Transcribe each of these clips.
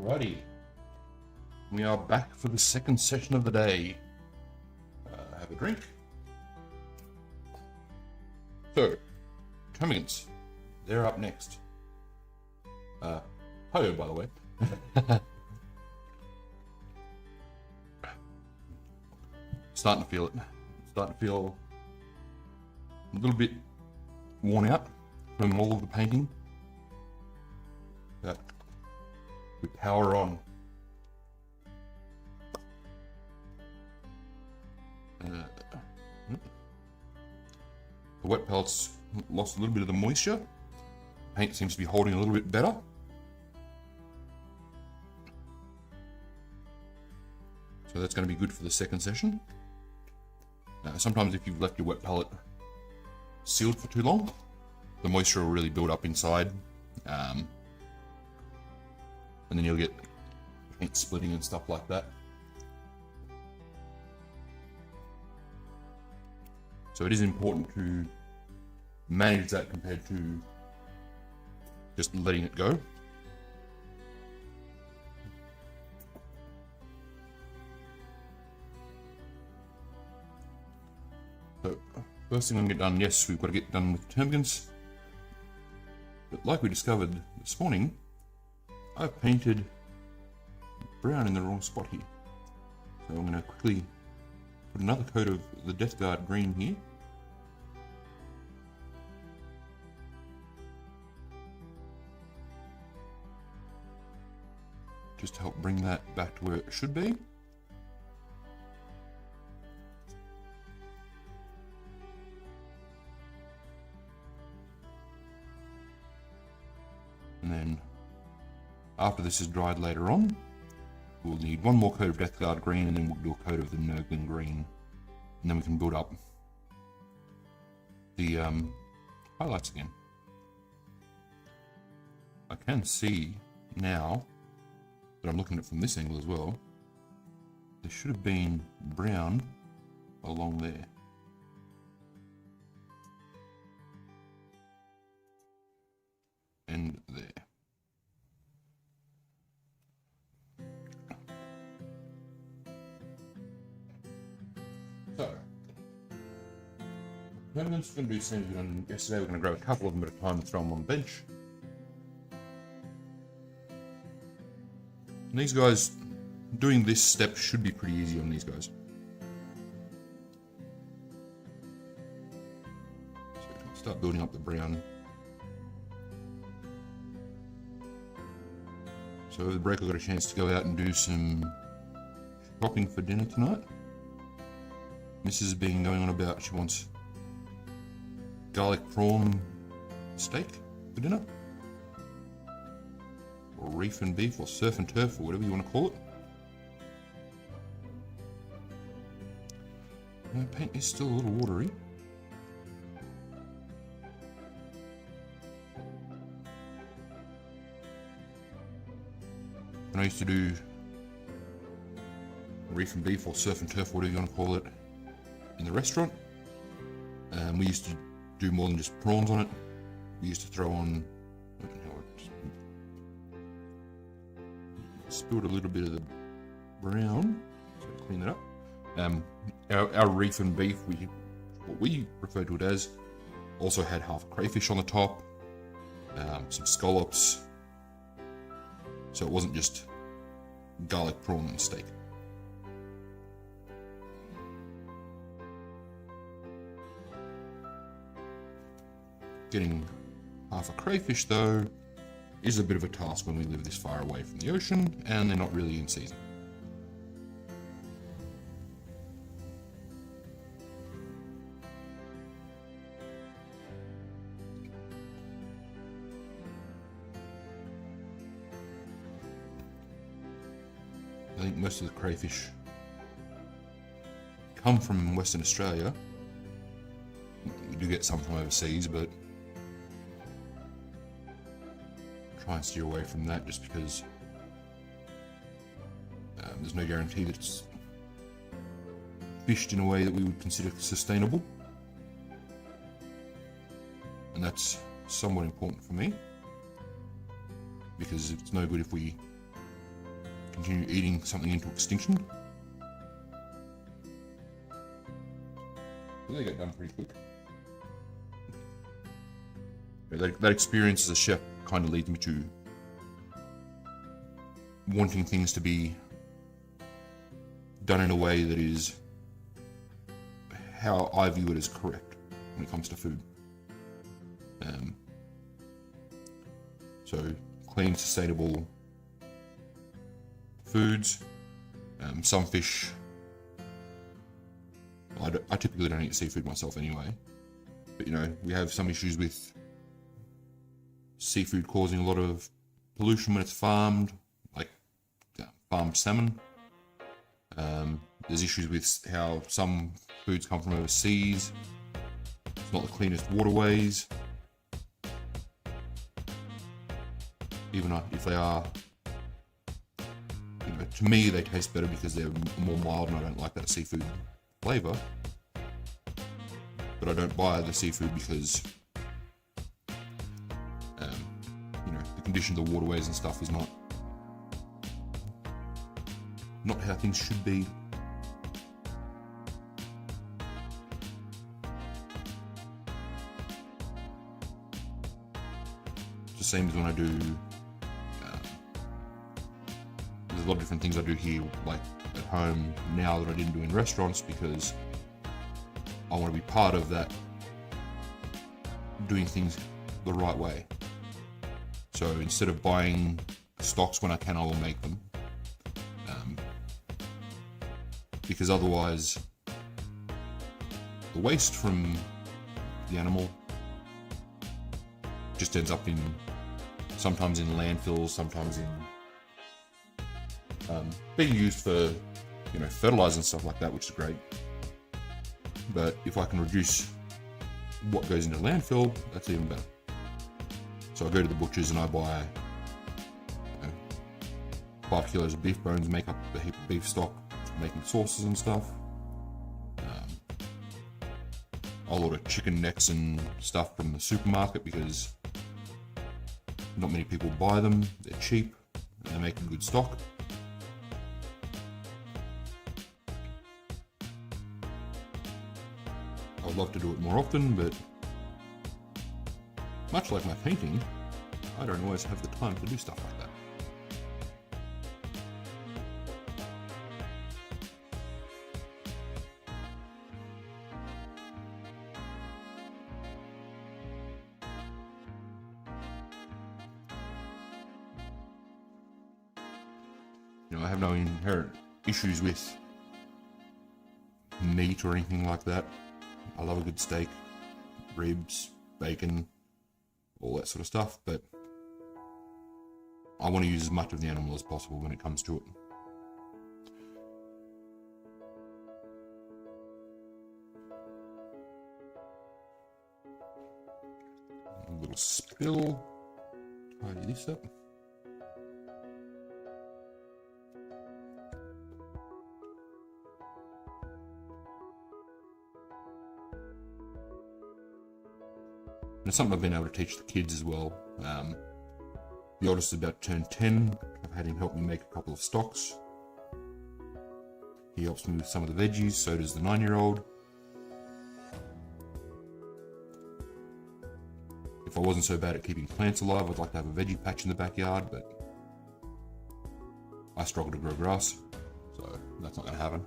Alrighty, we are back for the second session of the day. Have a drink. So, Termagants, they're up next. Hi, by the way. Starting to feel it. Starting to feel a little bit worn out from all of the painting. But we power on. The wet pellets lost a little bit of the moisture. Paint seems to be holding a little bit better. So that's going to be good for the second session. Sometimes if you've left your wet pellet sealed for too long, the moisture will really build up inside. And then you'll get paint splitting and stuff like that. So it is important to manage that compared to just letting it go. So first thing I'm going to get done, yes, we've got to get done with Termagants. But like we discovered this morning, I've painted brown in the wrong spot here. So I'm going to quickly put another coat of the Death Guard green here. Just to help bring that back to where it should be. And then after this is dried later on, we'll need one more coat of Death Guard green, and then we'll do a coat of the Nurgling green, and then we can build up the highlights again. I can see now that I'm looking at it from this angle as well. There should have been brown along there. And there. So, Termagants are going to do the same as we done yesterday. We're going to grab a couple of them at a time and throw them on the bench. And these guys, doing this step should be pretty easy on these guys. So start building up the brown. So over the break I got a chance to go out and do some shopping for dinner tonight. Mrs. has been going on about she wants garlic prawn steak for dinner. Or reef and beef, or surf and turf, or whatever you want to call it. My paint is still a little watery. And I used to do reef and beef, or surf and turf, whatever you want to call it, in the restaurant. We used to do more than just prawns on it. We used to throw on, spilled a little bit of the brown, so clean it up. Our reef and beef, what we refer to it as, also had half a crayfish on the top, some scallops, so it wasn't just garlic prawn and steak. Getting half a crayfish though is a bit of a task when we live this far away from the ocean and they're not really in season. I think most of the crayfish come from Western Australia. We do get some from overseas, but try and steer away from that just because there's no guarantee that it's fished in a way that we would consider sustainable. And that's somewhat important for me, because it's no good if we continue eating something into extinction. So they get done pretty quick. That experience as a chef kind of leads me to wanting things to be done in a way that is how I view it as correct when it comes to food. So clean, sustainable foods. Some fish, I typically don't eat seafood myself anyway, but you know, we have some issues with seafood causing a lot of pollution when it's farmed, like farmed salmon. There's issues with how some foods come from overseas. It's not the cleanest waterways. Even if they are, you know, to me they taste better because they're more mild and I don't like that seafood flavour. But I don't buy the seafood because, you know, the condition of the waterways and stuff is not how things should be. It's the same as when I do. There's a lot of different things I do here, like at home now that I didn't do in restaurants because I want to be part of that, doing things the right way. So instead of buying stocks when I can, I will make them. Because otherwise, the waste from the animal just ends up sometimes in landfills, sometimes in being used for, you know, fertilizer and stuff like that, which is great. But if I can reduce what goes into landfill, that's even better. So I go to the butchers and I buy 5 kilos of beef bones, make up a heap of beef stock, making sauces and stuff. I'll order chicken necks and stuff from the supermarket because not many people buy them. They're cheap and they make a good stock. I would love to do it more often, but much like my painting, I don't always have the time to do stuff like that. You know, I have no inherent issues with meat or anything like that. I love a good steak, ribs, bacon, all that sort of stuff, but I want to use as much of the animal as possible when it comes to it. A little spill, tidy this up. And it's something I've been able to teach the kids as well. The oldest is about to turn 10. I've had him help me make a couple of stocks. He helps me with some of the veggies, so does the 9-year-old. If I wasn't so bad at keeping plants alive, I'd like to have a veggie patch in the backyard, but I struggle to grow grass, so that's not going to happen.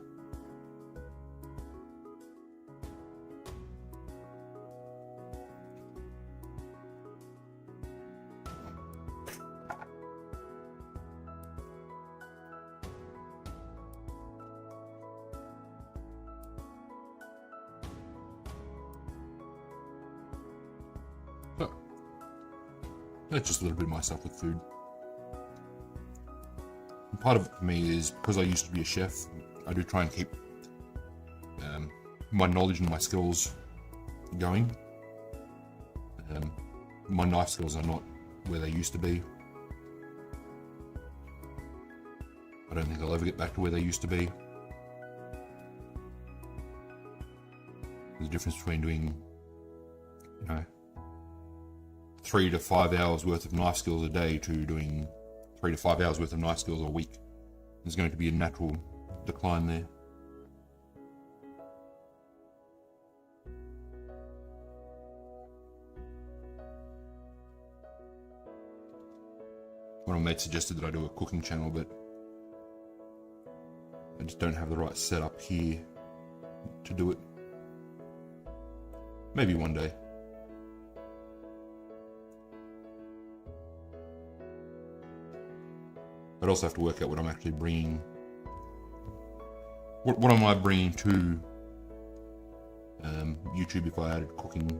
So, that's just a little bit of myself with food. And part of it for me is because I used to be a chef, I do try and keep my knowledge and my skills going. My knife skills are not where they used to be. I don't think I'll ever get back to where they used to be. There's a difference between doing, 3 to 5 hours worth of knife skills a day to doing 3 to 5 hours worth of knife skills a week. there's going to be a natural decline there. One of my mates suggested that I do a cooking channel, but I just don't have the right setup here to do it. Maybe one day. I'd also have to work out what I'm actually bringing. What am I bringing to YouTube if I added cooking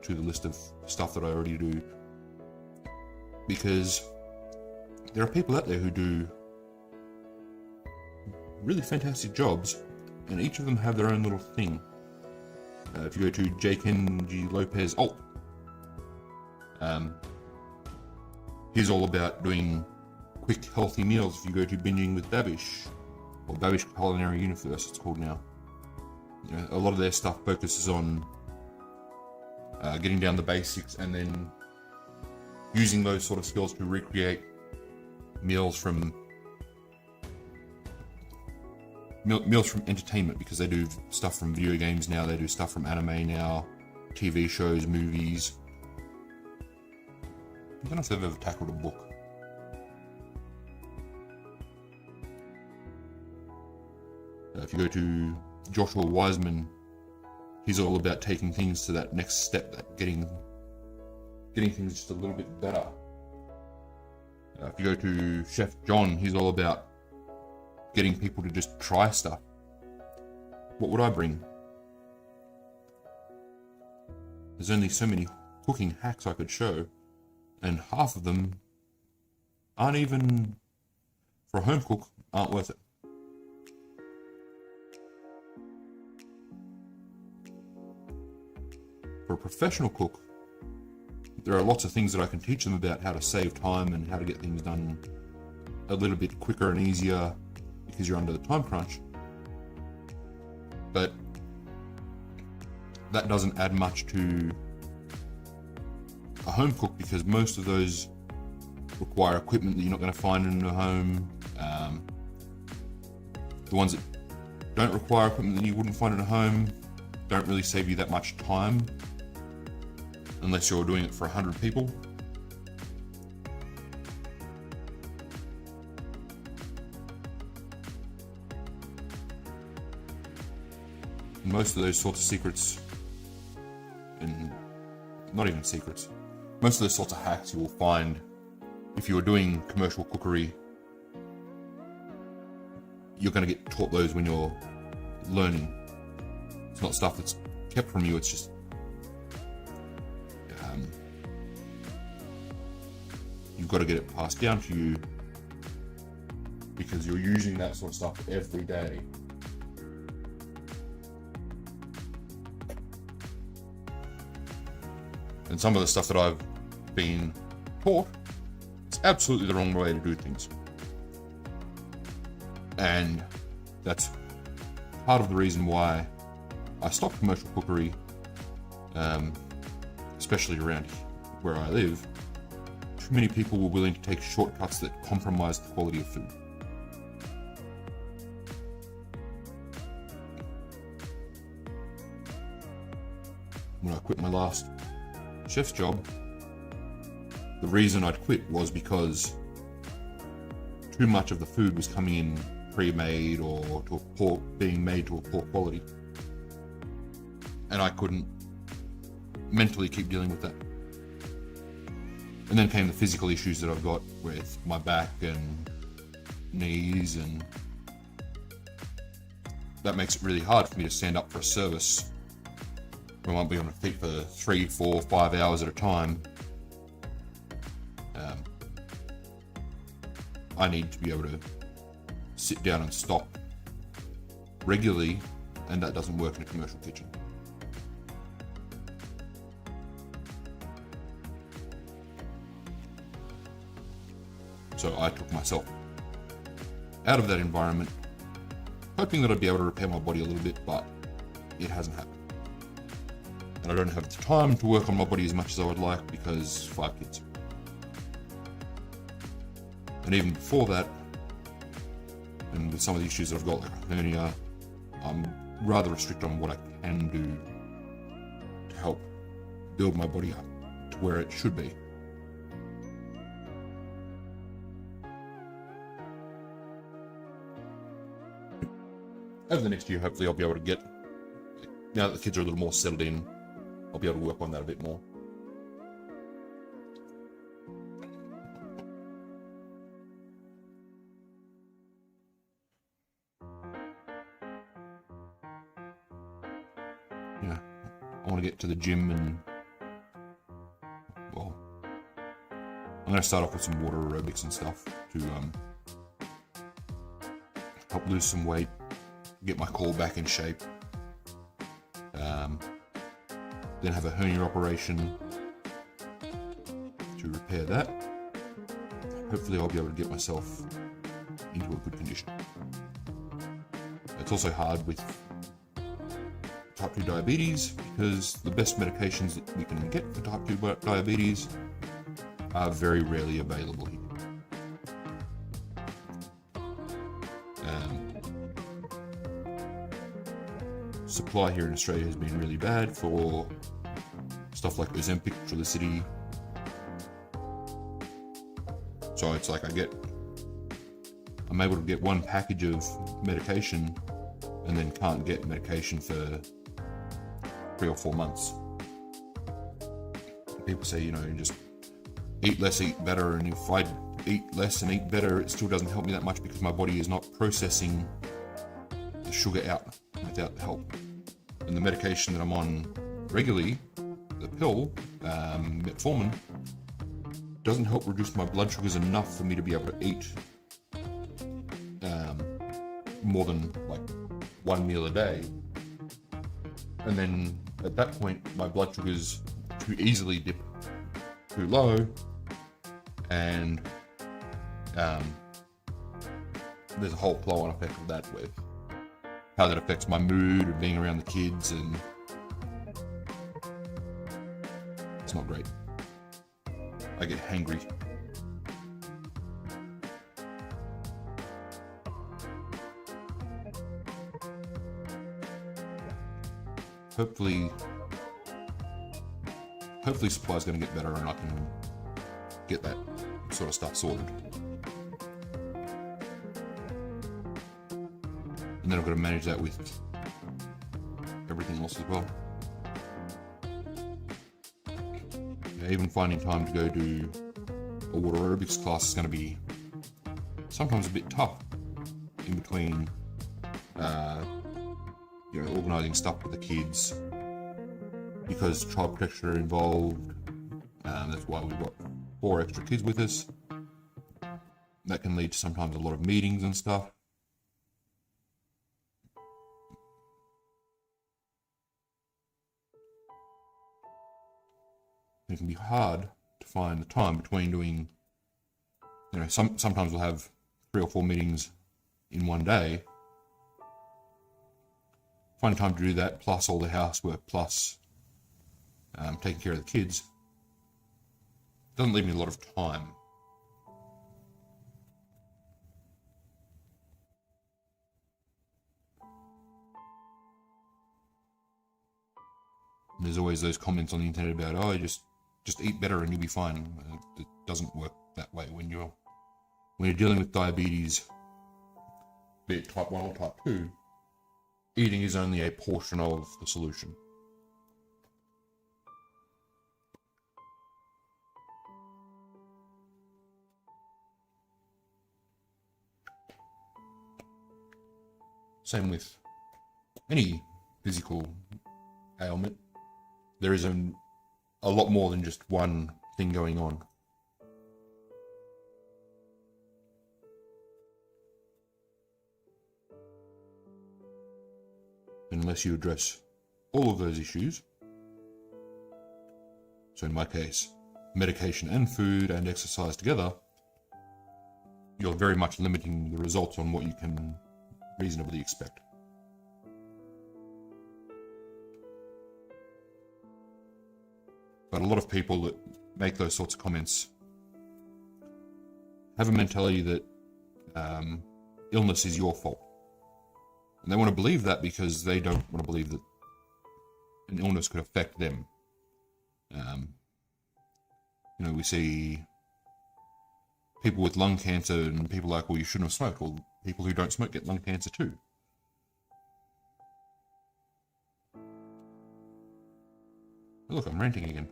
to the list of stuff that I already do? Because there are people out there who do really fantastic jobs, and each of them have their own little thing. If you go to JKenji Lopez Alt, he's all about doing quick, healthy meals. If you go to Binging with Babish, or Babish Culinary Universe, it's called now. You know, a lot of their stuff focuses on getting down the basics and then using those sort of skills to recreate meals from entertainment, because they do stuff from video games now, they do stuff from anime now, TV shows, movies. I don't know if they've ever tackled a book. If you go to Joshua Wiseman, he's all about taking things to that next step, that getting things just a little bit better. If you go to Chef John, he's all about getting people to just try stuff. What would I bring? There's only so many cooking hacks I could show, and half of them aren't even, for a home cook, aren't worth it. For a professional cook, there are lots of things that I can teach them about how to save time and how to get things done a little bit quicker and easier because you're under the time crunch. But that doesn't add much to a home cook, because most of those require equipment that you're not going to find in a home. The ones that don't require equipment that you wouldn't find in a home don't really save you that much time, unless you're doing it for 100 people. And most of those sorts of secrets, and not even secrets, most of those sorts of hacks you will find if you're doing commercial cookery. You're going to get taught those when you're learning. It's not stuff that's kept from you, it's just you've got to get it passed down to you, because you're using that sort of stuff every day. And some of the stuff that I've been taught, it's absolutely the wrong way to do things. And that's part of the reason why I stopped commercial cookery, especially around where I live. Too many people were willing to take shortcuts that compromised the quality of food. When I quit my last chef's job, the reason I'd quit was because too much of the food was coming in pre-made or being made to a poor quality, and I couldn't mentally keep dealing with that. And then came the physical issues that I've got with my back and knees, and that makes it really hard for me to stand up for a service. I might be on a feet for 3, 4, 5 hours at a time. I need to be able to sit down and stop regularly, and that doesn't work in a commercial kitchen. So I took myself out of that environment, hoping that I'd be able to repair my body a little bit, but it hasn't happened. And I don't have the time to work on my body as much as I would like, because 5 kids. And even before that, And with some of the issues that I've got, like hernia, I'm rather restricted on what I can do to help build my body up to where it should be. Over the next year, hopefully I'll be able to get, now that the kids are a little more settled in, I'll be able to work on that a bit more. Yeah, I want to get to the gym and, well, I'm going to start off with some water aerobics and stuff to help lose some weight, get my core back in shape, then have a hernia operation to repair that. Hopefully I'll be able to get myself into a good condition. It's also hard with type 2 diabetes because the best medications that we can get for type 2 diabetes are very rarely available here. Supply here in Australia has been really bad for stuff like Ozempic, Trulicity. So it's like I'm able to get one package of medication and then can't get medication for 3 or 4 months. People say, you know, just eat less, eat better, and if I eat less and eat better, it still doesn't help me that much because my body is not processing the sugar out without the help. And the medication that I'm on regularly, the pill, metformin, doesn't help reduce my blood sugars enough for me to be able to eat more than like 1 meal a day. And then at that point, my blood sugars too easily dip too low, and there's a whole flow-on effect of that with how that affects my mood of being around the kids, and it's not great. I get hangry. Hopefully supply's going to get better and I can get that sort of stuff sorted. And then I've got to manage that with everything else as well. Yeah, even finding time to go do a water aerobics class is going to be sometimes a bit tough in between organising stuff with the kids, because child protection are involved. That's why we've got 4 extra kids with us. That can lead to sometimes a lot of meetings and stuff. It can be hard to find the time between doing, sometimes we'll have 3 or 4 meetings in one day. Finding time to do that, plus all the housework, plus taking care of the kids, doesn't leave me a lot of time. And there's always those comments on the internet about, oh, just eat better and you'll be fine. It doesn't work that way when you're dealing with diabetes, be it type 1 or type 2. Eating is only a portion of the solution. Same with any physical ailment. There is a lot more than just one thing going on. Unless you address all of those issues, so in my case, medication and food and exercise together, you're very much limiting the results on what you can reasonably expect. But a lot of people that make those sorts of comments have a mentality that illness is your fault. And they want to believe that because they don't want to believe that an illness could affect them. You know, we see people with lung cancer and people like, well, you shouldn't have smoked. Well, people who don't smoke get lung cancer too. Look, I'm ranting again.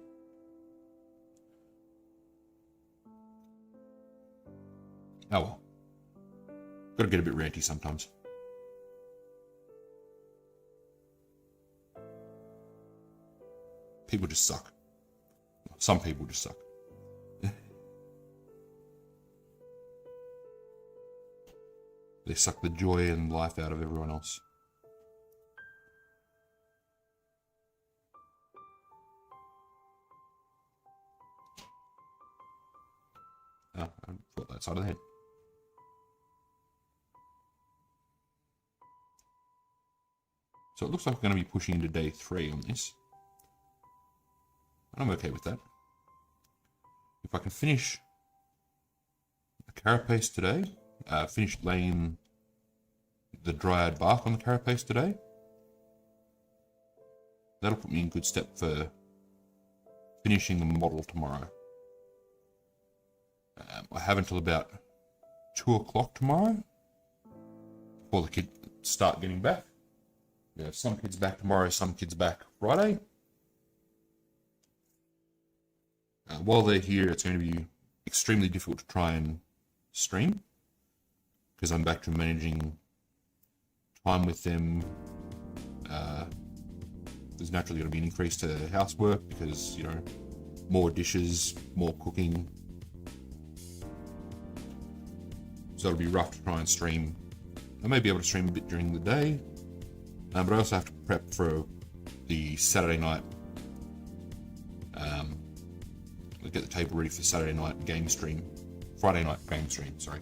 Oh well. Gotta get a bit ranty sometimes. People just suck. Some people just suck. They suck the joy and life out of everyone else. Oh, I fought that side of the head. So it looks like we're going to be pushing into day 3 on this. And I'm okay with that. If I can finish the carapace today, finish laying the dryad bark on the carapace today, that'll put me in good step for finishing the model tomorrow. I have until about 2 o'clock tomorrow before the kids start getting back. We have some kids back tomorrow, some kids back Friday. While they're here, it's going to be extremely difficult to try and stream because I'm back to managing time with them. There's naturally going to be an increase to housework because, you know, more dishes, more cooking. So it'll be rough to try and stream. I may be able to stream a bit during the day, but I also have to prep for the Saturday night. I'll get the table ready for Saturday night game stream. Friday night game stream, sorry.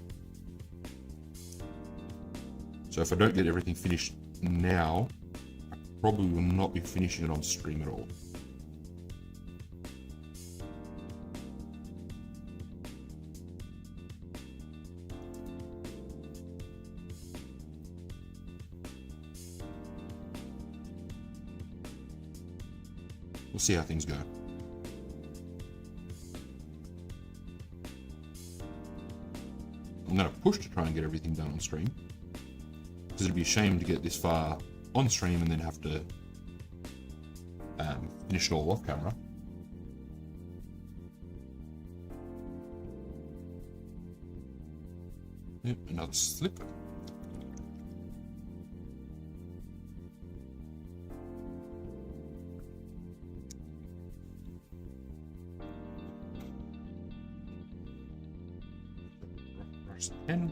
So if I don't get everything finished now, I probably will not be finishing it on stream at all. We'll see how things go. I'm going to push to try and get everything done on stream, because it'd be a shame to get this far on stream and then have to finish it all off camera. Yep, another slip. In.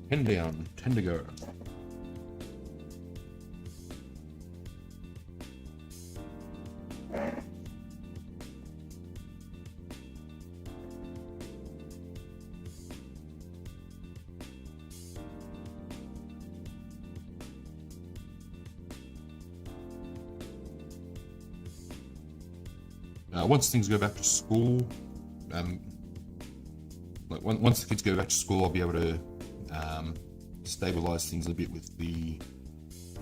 Pin down, 10 to go. Once things go back to school, once the kids go back to school, I'll be able to stabilize things a bit with the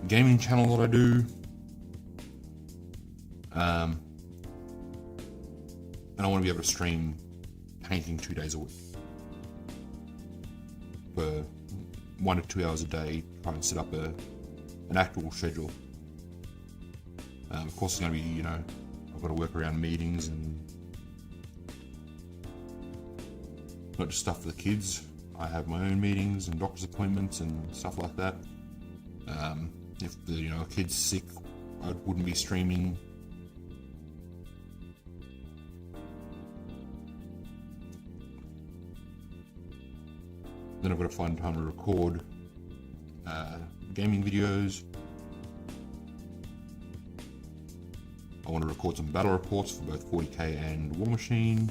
gaming channel that I do. And I want to be able to stream painting 2 days a week for 1 to 2 hours a day, try and set up an actual schedule. Of course, it's going to be, you know, I've got to work around meetings and not just stuff for the kids. I have my own meetings and doctor's appointments and stuff like that. If the, you know, a kid's sick, I wouldn't be streaming. Then I've got to find time to record gaming videos. want to record some battle reports for both 40k and War Machine.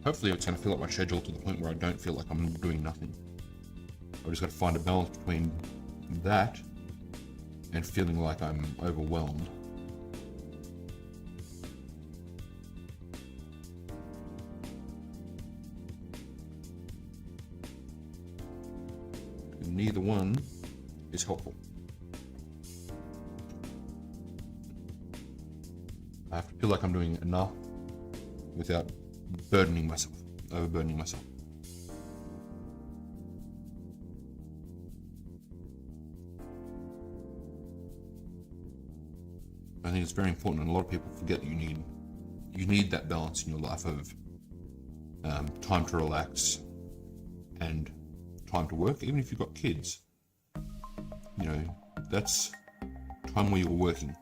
Hopefully it's going to fill up my schedule to the point where I don't feel like I'm doing nothing. I've just got to find a balance between that and feeling like I'm overwhelmed. Neither one is helpful. I have to feel like I'm doing enough without overburdening myself. I think it's very important, and a lot of people forget that you need that balance in your life of time to relax and time to work. Even if you've got kids, you know, that's time where you're working.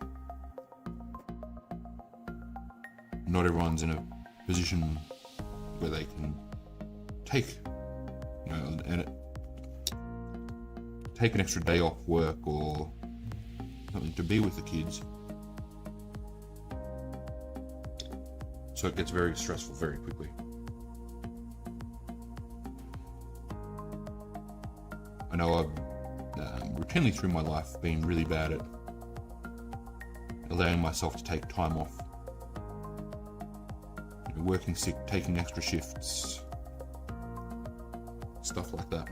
Not everyone's in a position where they can take, you know, take an extra day off work or something to be with the kids. So it gets very stressful very quickly. I know I've routinely through my life been really bad at allowing myself to take time off. You know, working sick, taking extra shifts, stuff like that.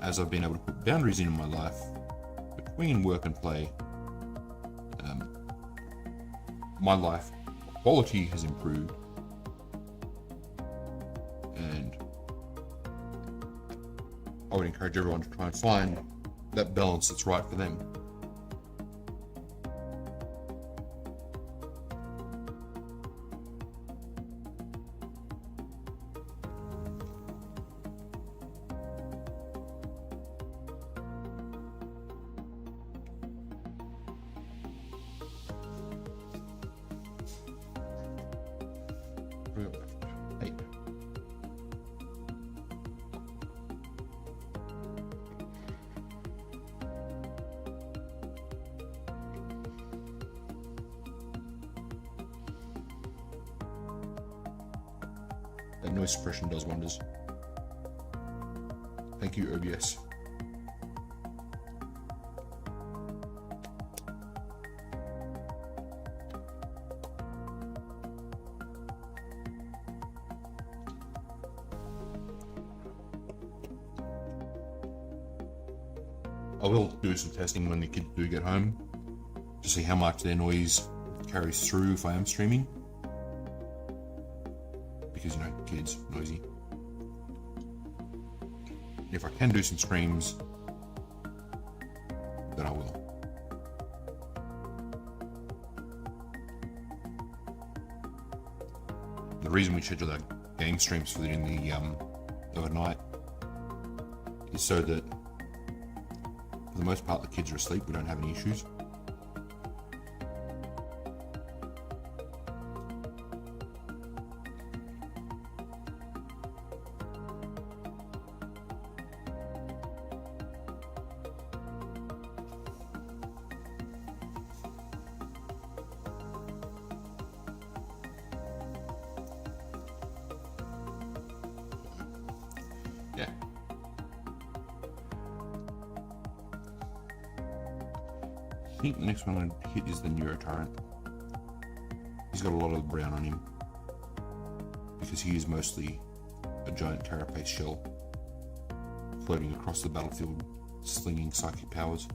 As I've been able to put boundaries in my life between work and play, my life quality has improved, and I would encourage everyone to try and find that balance that's right for them. Eight. That noise suppression does wonders. Thank you, OBS. I will do some testing when the kids do get home to see how much their noise carries through if I am streaming. Because, you know, kids, noisy. If I can do some screams, then I will. The reason we schedule our game streams for in the overnight is so that for the most part the kids are asleep, we don't have any issues. Yeah. I think the next one I hit is the Tyrant. He's got a lot of brown on him because he is mostly a giant carapace shell floating across the battlefield, slinging psychic powers.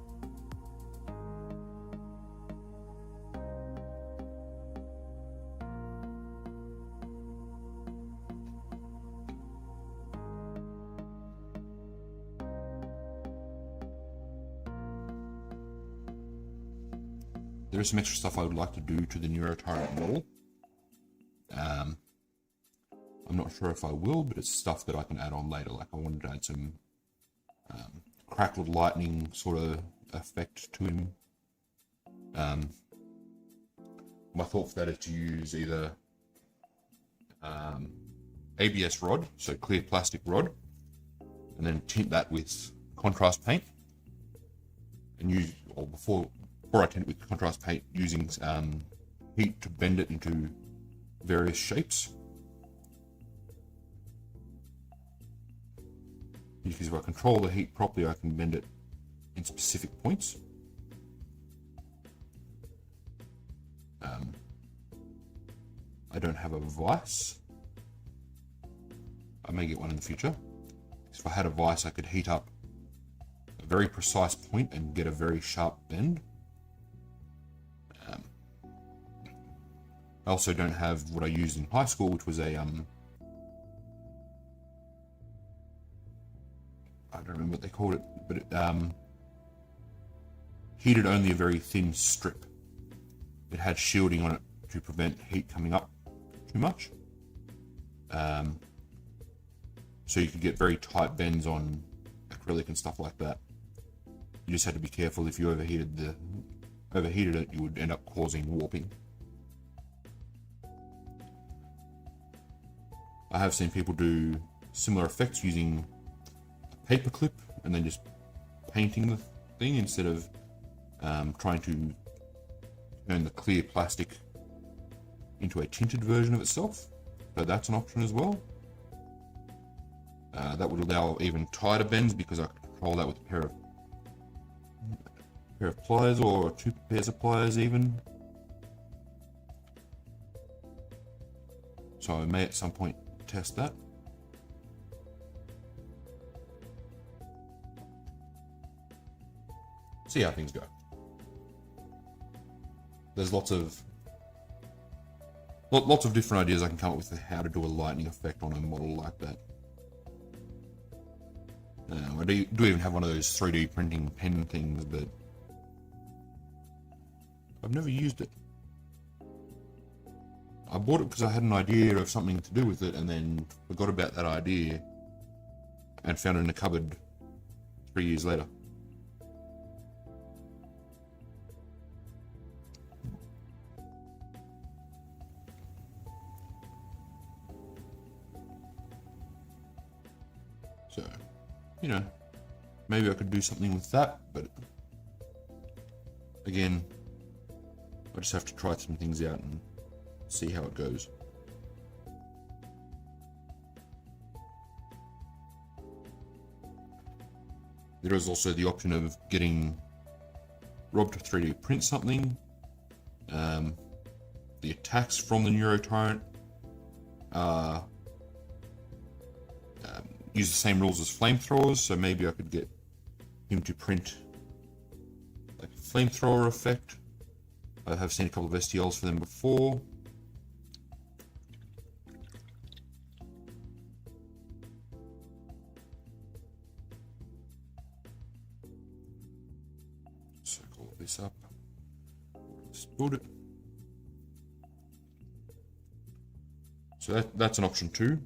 There is some extra stuff I would like to do to the Tyrant model. I'm not sure if I will, but it's stuff that I can add on later. Like I wanted to add some crackled lightning sort of effect to him. My thought for that is to use either ABS rod, so clear plastic rod, and then tint that with contrast paint, and use, or before I tint it with contrast paint, using heat to bend it into various shapes. Because if I control the heat properly, I can bend it in specific points. I don't have a vise. I may get one in the future. If I had a vise, I could heat up a very precise point and get a very sharp bend. I also don't have what I used in high school, which was a I don't remember what they called it, but it heated only a very thin strip. It had shielding on it to prevent heat coming up too much. So you could get very tight bends on acrylic and stuff like that. You just had to be careful. If you overheated it, you would end up causing warping. I have seen people do similar effects using a paper clip and then just painting the thing instead of trying to turn the clear plastic into a tinted version of itself. So that's an option as well. That would allow even tighter bends because I could control that with a pair of pliers or 2 pairs of pliers even. So I may at some point test that. See how things go. There's lots of different ideas I can come up with how to do a lightning effect on a model like that. I do even have one of those 3D printing pen things, but I've never used it. I bought it because I had an idea of something to do with it and then forgot about that idea and found it in a cupboard 3 years later. So, you know, maybe I could do something with that, but again, I just have to try some things out and see how it goes. There is also the option of getting Rob to 3D print something. The attacks from the Neuro Tyrant use the same rules as flamethrowers, so maybe I could get him to print like a flamethrower effect. I have seen a couple of STLs for them before. Circle this up. Just build it. So that's an option too.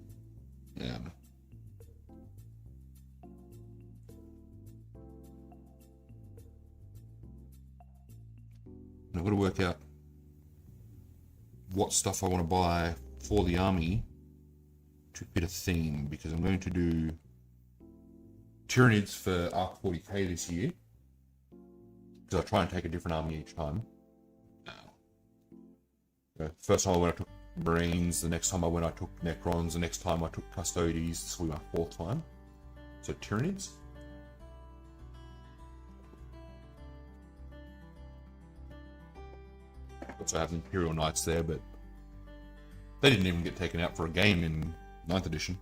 I've got to work out what stuff I want to buy for the army to fit a theme, because I'm going to do Tyranids for Arc 40k this year, because I try and take a different army each time. First time I went I took Marines, the next time I went I took Necrons, the next time I took Custodes, this will be my 4th time. So Tyranids. Also have Imperial Knights there, but they didn't even get taken out for a game in 9th edition.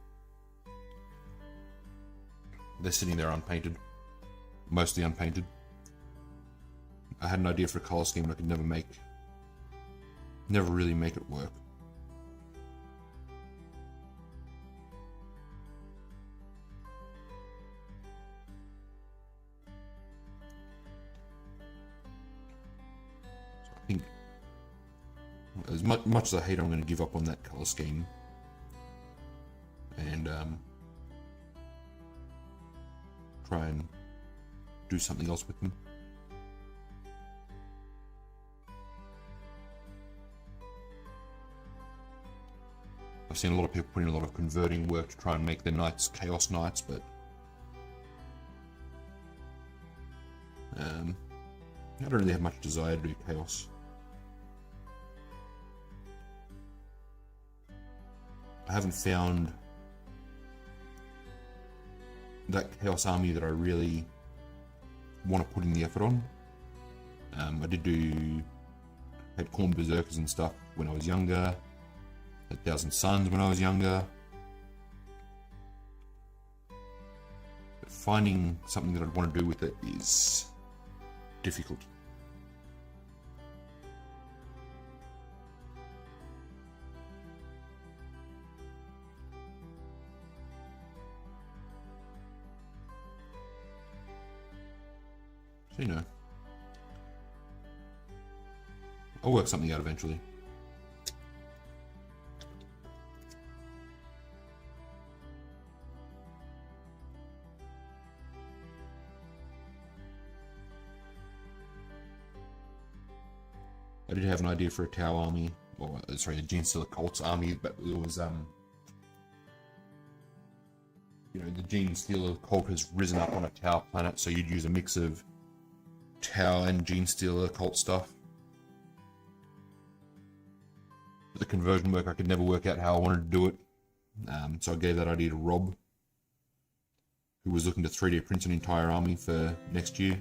They're sitting there unpainted. Mostly unpainted. I had an idea for a colour scheme but I could never really make it work. So I think as much as I hate it, I'm going to give up on that colour scheme and try and do something else with them. I've seen a lot of people putting a lot of converting work to try and make their knights Chaos Knights, but I don't really have much desire to do Chaos. I haven't found that Chaos army that I really want to put in the effort on. I had Khorne Berserkers and stuff when I was younger, had Thousand Suns when I was younger. But finding something that I'd want to do with it is difficult. So, you know, I'll work something out eventually. I did have an idea for a Tau army, or sorry, a Genestealer Cults army, but it was you know, the Genestealer Cult has risen up on a Tau planet, so you'd use a mix of Tau and Genestealer Cult stuff. But the conversion work, I could never work out how I wanted to do it, so I gave that idea to Rob, who was looking to 3D print an entire army for next year.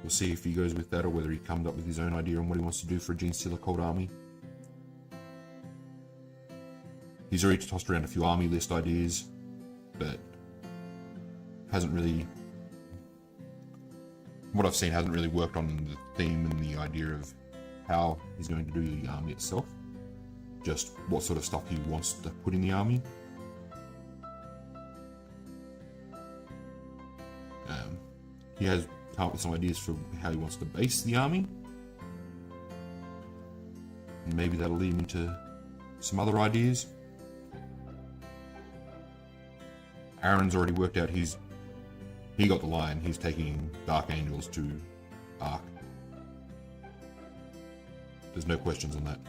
We'll see if he goes with that or whether he comes up with his own idea on what he wants to do for a Genestealer Cult army. He's already tossed around a few army list ideas, but hasn't really, what I've seen hasn't really worked on the theme and the idea of how he's going to do the army itself. Just what sort of stuff he wants to put in the army. He has come up with some ideas for how he wants to base the army. And maybe that'll lead him into some other ideas. Aaron's already worked out he got the line. He's taking Dark Angels to Ark. There's no questions on that.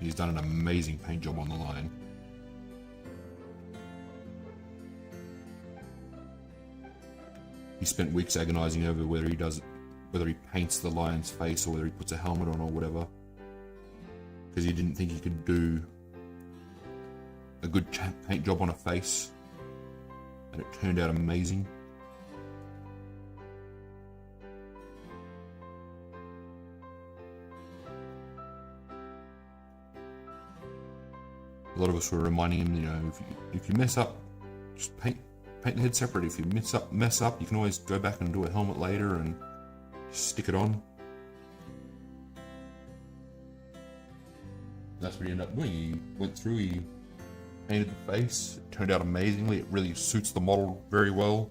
He's done an amazing paint job on the line. He spent weeks agonizing over whether he paints the lion's face or whether he puts a helmet on or whatever, because he didn't think he could do a good paint job on a face, and it turned out amazing. A lot of us were reminding him, you know, if you mess up, just paint the head separate. If you mess up, you can always go back and do a helmet later and stick it on. That's what he ended up doing. He went through, he painted the face. It turned out amazingly. It really suits the model very well.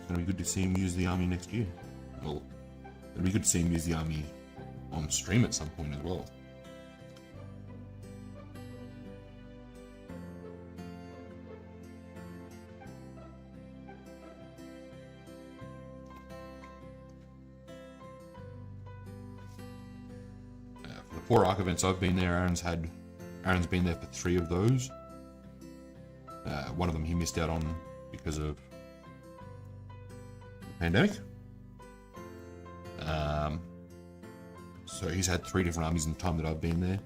It'll be good to see him use the army next year. Well, it'll be good to see him use the army on stream at some point as well. For the 4 Ark events I've been there, Aaron's been there for 3 of those. One of them he missed out on because of pandemic. So he's had 3 different armies in the time that I've been there.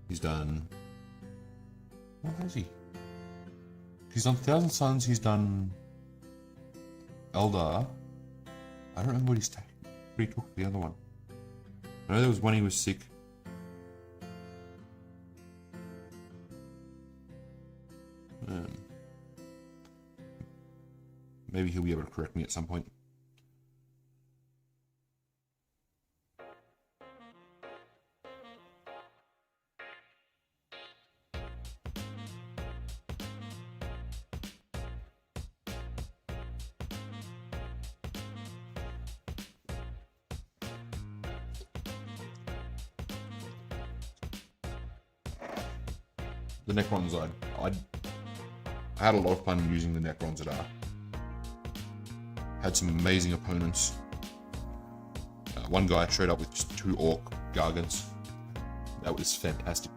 He's done, what has he? He's done Thousand Suns, he's done Eldar. I don't remember what he took the other one. I know there was one he was sick. Maybe he'll be able to correct me at some point. the Necrons, I had a lot of fun using the Necrons at Ark. Had some amazing opponents. One guy showed up with just 2 Orc Gargants. That was fantastic.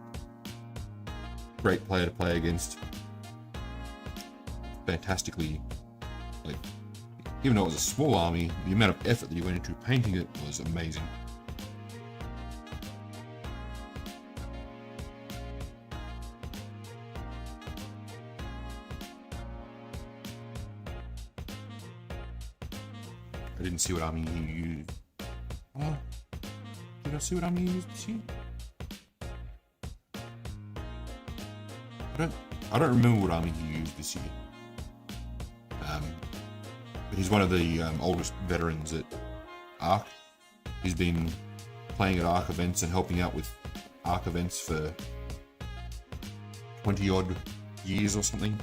Great player to play against. Fantastically, like, even though it was a small army, the amount of effort that you went into painting it was amazing. I didn't see what army he used. Oh, did I see what army he used this year? I don't remember what army he used this year. But he's one of the oldest veterans at Ark. He's been playing at Ark events and helping out with Ark events for 20 odd years or something.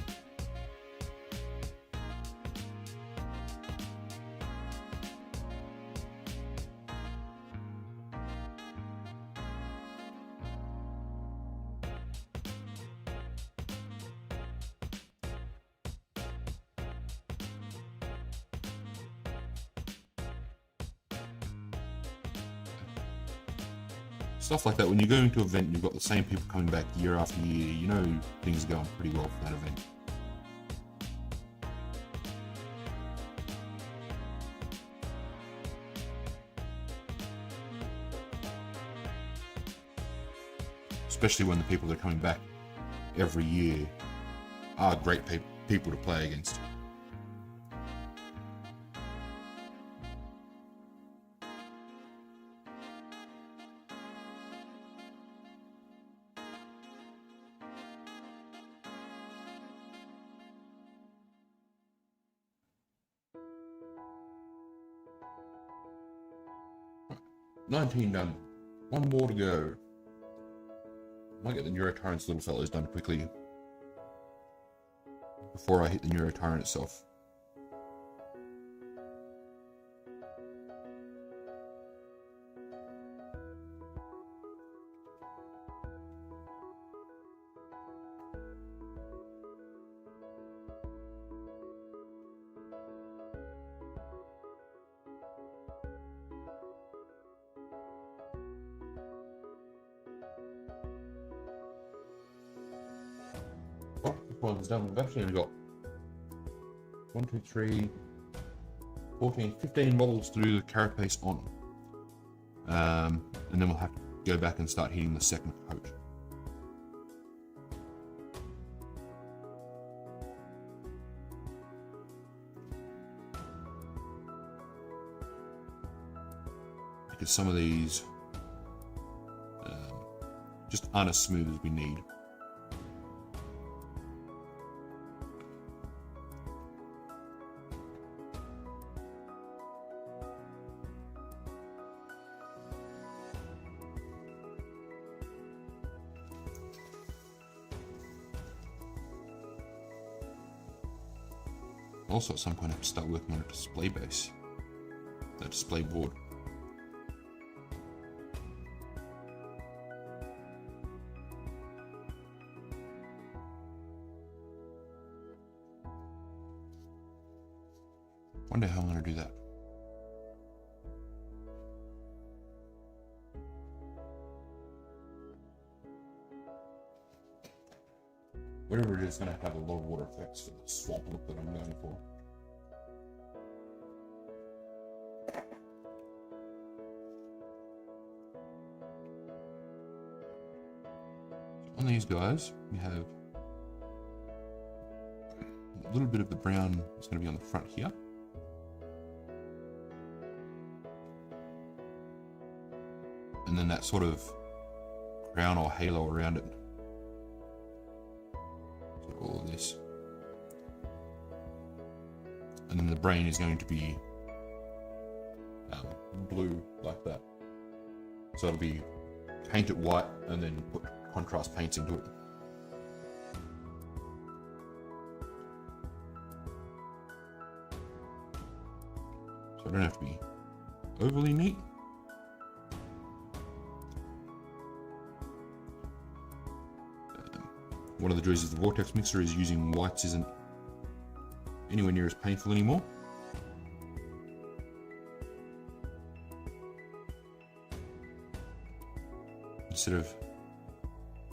Stuff like that, when you go into an event and you've got the same people coming back year after year, you know things are going pretty well for that event. Especially when the people that are coming back every year are great people to play against. $19 done. 1 more to go. Might get the Neurotyrant's little fellows done quickly before I hit the Neurotyrant itself. Oh, this one's done. We've actually only got 1, 2, 3, 14, 15 models to do the carapace on. And then we'll have to go back and start hitting the second coat. Because some of these just aren't as smooth as we need. Also, at some point, I have to start working on a display base, a display board. Wonder how I'm going to do that. Whatever it is, going to have a low water effects for the swamp look that I'm going for. On these guys, we have a little bit of the brown is going to be on the front here. And then that sort of crown or halo around it. So all of this. And then the brain is going to be blue like that. So it'll be painted white and then put contrast paints into it. So I don't have to be overly neat. one of the joys of the vortex mixer is using whites isn't anywhere near as painful anymore. Instead of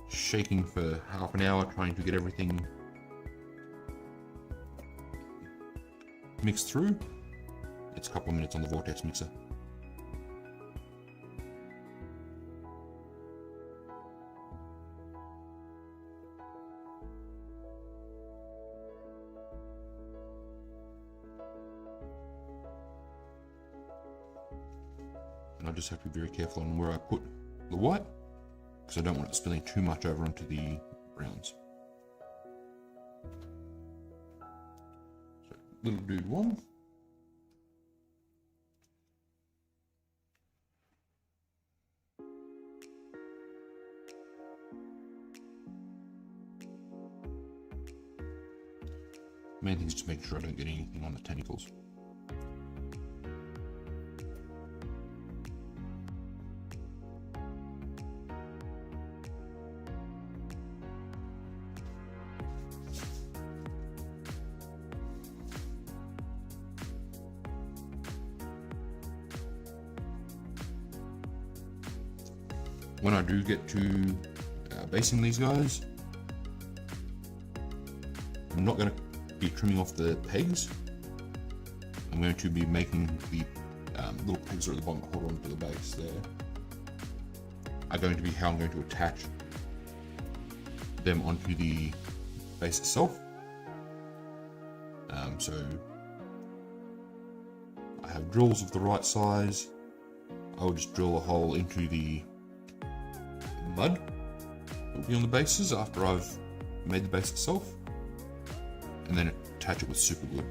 shaking for half an hour trying to get everything mixed through, it's a couple of minutes on the vortex mixer. And I just have to be very careful on where I put the white, because I don't want it spilling too much over onto the browns. So, little dude one. Main thing is to make sure I don't get anything on the tentacles. When I do get to basing these guys, I'm not going to be trimming off the pegs. I'm going to be making the little pegs that are at the bottom hold on to the base there are going to be how I'm going to attach them onto the base itself. So I have drills of the right size. I will just drill a hole into the mud that will be on the bases after I've made the base itself, and then attach it with super glue.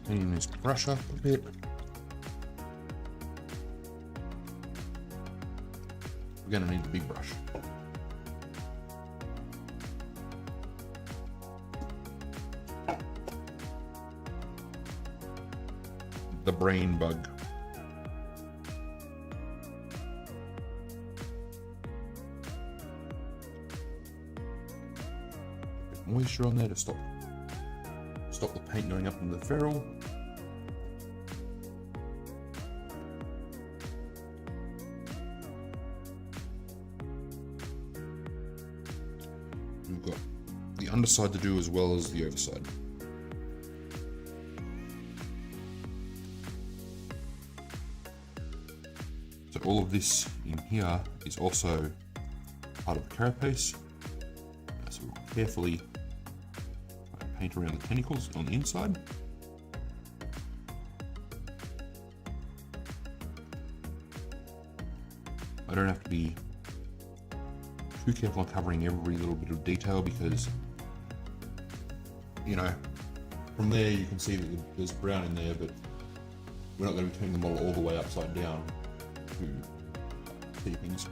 Cleaning this brush up a bit. We're going to need the big brush. The brain bug. Bit moisture on there to stop the paint going up into the ferrule. We've got the underside to do as well as the overside. So all of this in here is also part of the carapace. So we'll carefully paint around the tentacles on the inside. I don't have to be too careful on covering every little bit of detail because, you know, from there you can see that there's brown in there, but we're not going to be turning the model all the way upside down to see things.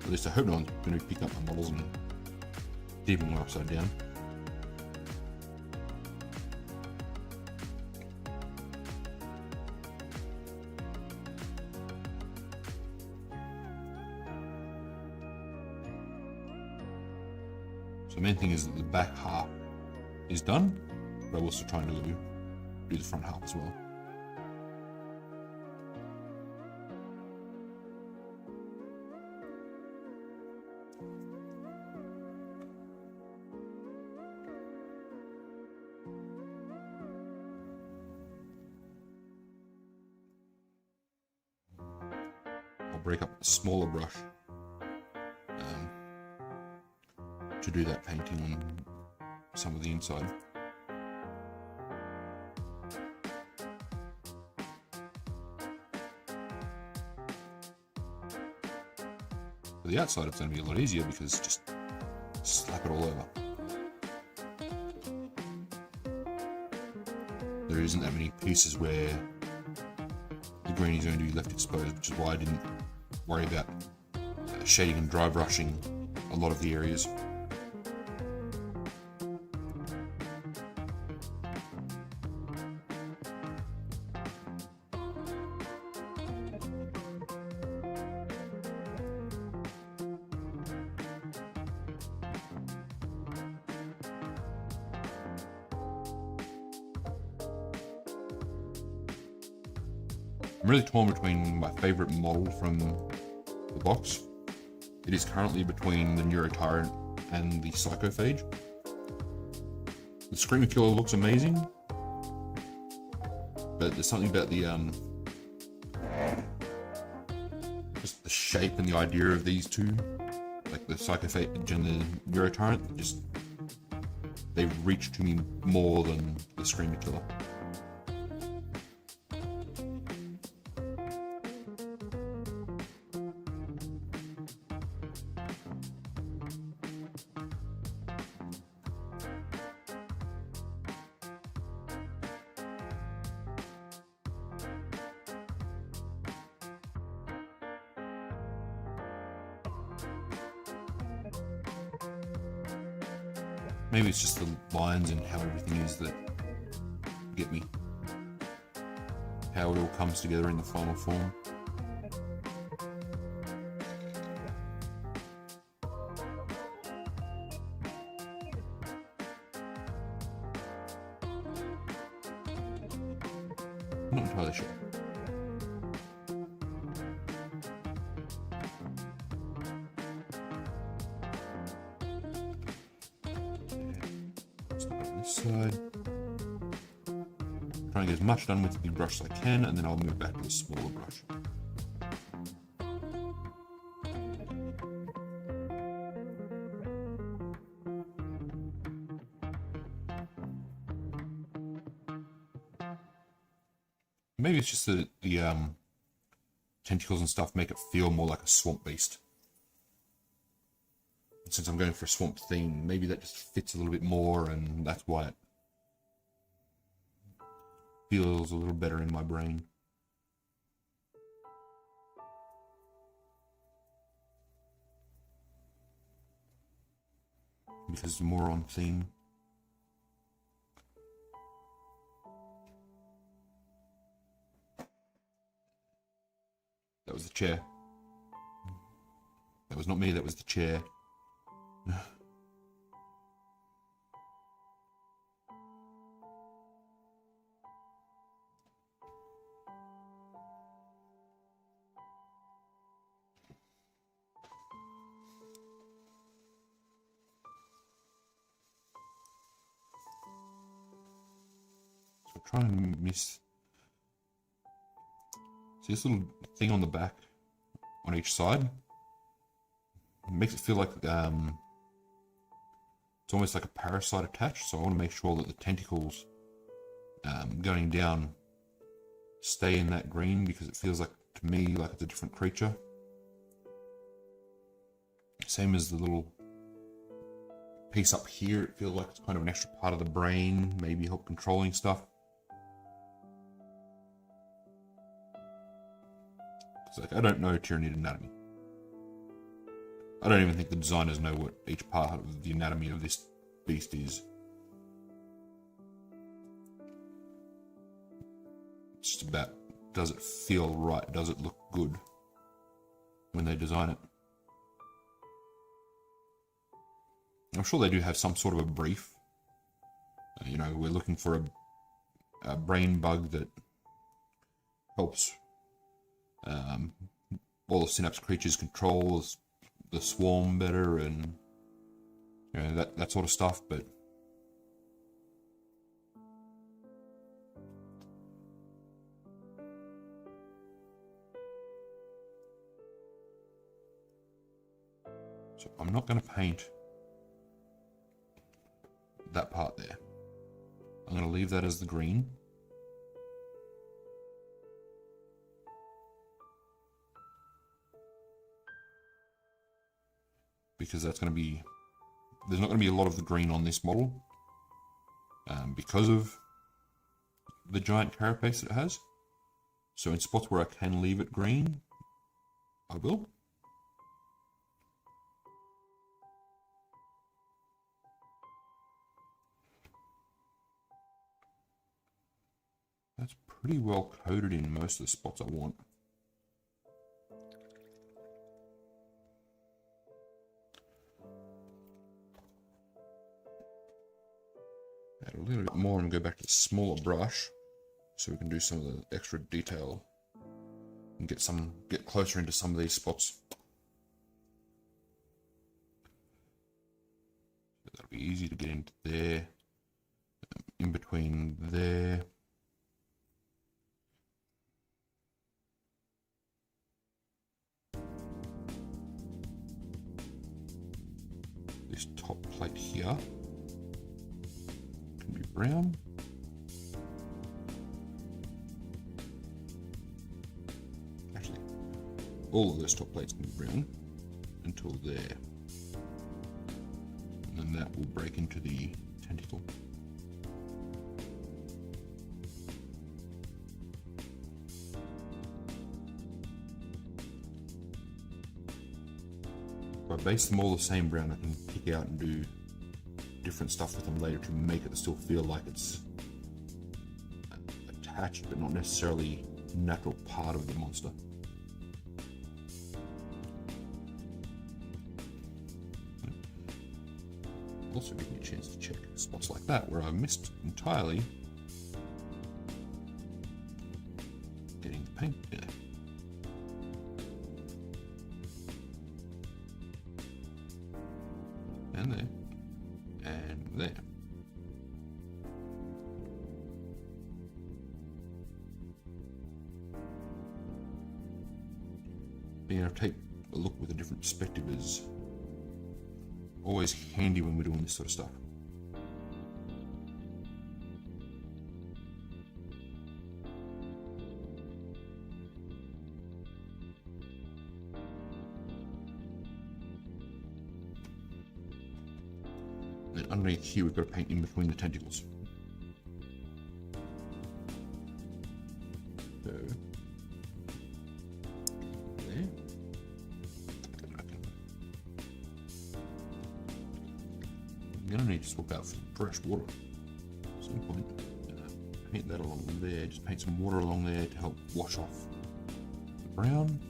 At least I hope no one's going to pick up my models and leaving them upside down. So the main thing is that the back half is done, but I will still try and do the front half as well. Break up a smaller brush to do that painting on some of the inside. For the outside it's going to be a lot easier because just slap it all over. There isn't that many pieces where the green is going to be left exposed, which is why I didn't worry about shading and dry brushing a lot of the areas. I'm really torn between my favourite model from the box. It is currently between the Neurotyrant and the Psychophage. The Screamer Killer looks amazing, but there's something about the just the shape and the idea of these two, like the Psychophage and the Neurotyrant, just they reach to me more than the Screamer Killer. Maybe it's just the lines and how everything is that get me. How it all comes together in the final form. I'm not entirely sure. Side. Trying to get as much done with the big brush as I can, and then I'll move back to the smaller brush. Maybe it's just that the tentacles and stuff make it feel more like a swamp beast. Since I'm going for a swamp theme, maybe that just fits a little bit more, and that's why it feels a little better in my brain. Because it's more on theme. That was the chair. That was not me, that was the chair. So try and miss. See this little thing on the back on each side? It makes it feel like it's almost like a parasite attached, so I want to make sure that the tentacles going down stay in that green, because it feels like, to me, like it's a different creature. Same as the little piece up here, it feels like it's kind of an extra part of the brain, maybe help controlling stuff. It's like, I don't know Tyranid anatomy. I don't even think the designers know what each part of the anatomy of this beast is. It's just about, does it feel right? Does it look good when they design it? I'm sure they do have some sort of a brief. You know, we're looking for a brain bug that helps all the synapse creatures control the swarm better, and you know, that sort of stuff, but so I'm not going to paint that part there. I'm going to leave that as the green. Because that's going to be, there's not going to be a lot of the green on this model because of the giant carapace that it has. So in spots where I can leave it green, I will. pretty well coated in most of the spots I want. Add a little bit more and go back to the smaller brush so we can do some of the extra detail and get closer into some of these spots. That'll be easy to get into there, in between there. This top plate here can be brown. Actually, all of those top plates can be brown until there. And then that will break into the tentacle. If I base them all the same brown, I can pick out and do different stuff with them later to make it still feel like it's attached but not necessarily a natural part of the monster. Also give me a chance to check spots like that where I missed entirely getting the paint there. And there. And there. Being able to take a look with a different perspective is always handy when we're doing this sort of stuff. And underneath here we've got to paint in between the tentacles. So, there. I'm going to need to swap out some fresh water at some point. Paint that along there, just paint some water along there to help wash off the brown.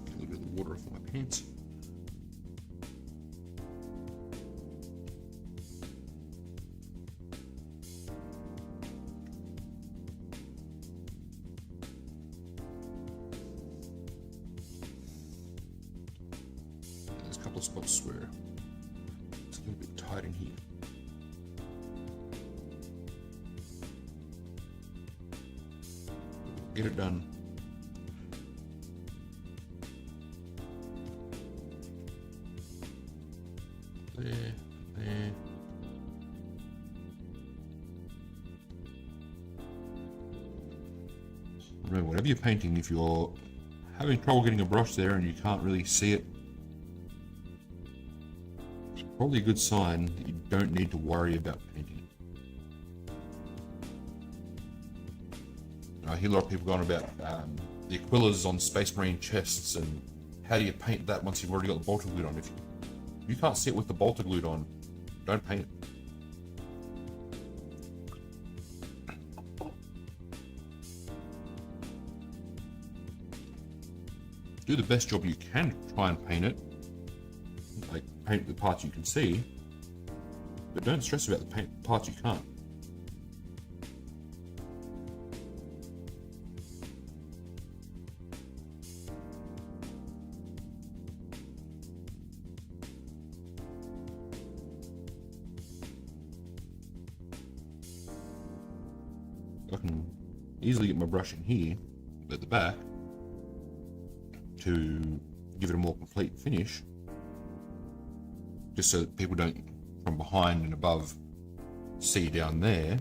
Get a little bit of the water off my pants. Couple of spots where it's a little bit tight in here. Get it done. There, there. Remember, whenever you're painting, if you're having trouble getting a brush there and you can't really see it, probably a good sign that you don't need to worry about painting it. I hear a lot of people going about the Aquillas on Space Marine chests and how do you paint that once you've already got the bolter glued on. If you can't see it with the bolter glued on, don't paint it. Do the best job you can to try and paint it. Like, paint the parts you can see, but don't stress about the parts you can't. I can easily get my brush in here at the back to give it a more complete finish, just so that people don't, from behind and above, see down there.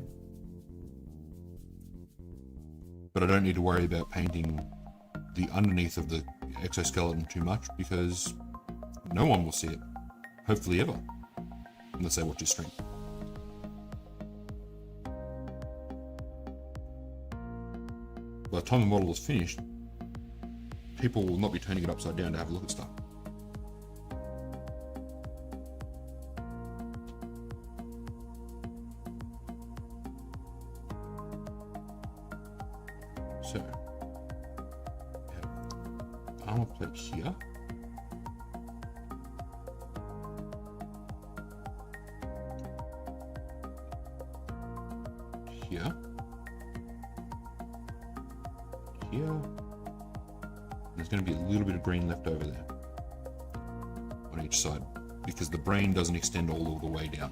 But I don't need to worry about painting the underneath of the exoskeleton too much, because no one will see it, hopefully ever, unless they watch your stream. by the time the model is finished, people will not be turning it upside down to have a look at stuff. So, we have armor plate here. Here. Here. There's going to be a little bit of green left over there on each side because the brain doesn't extend all the way down.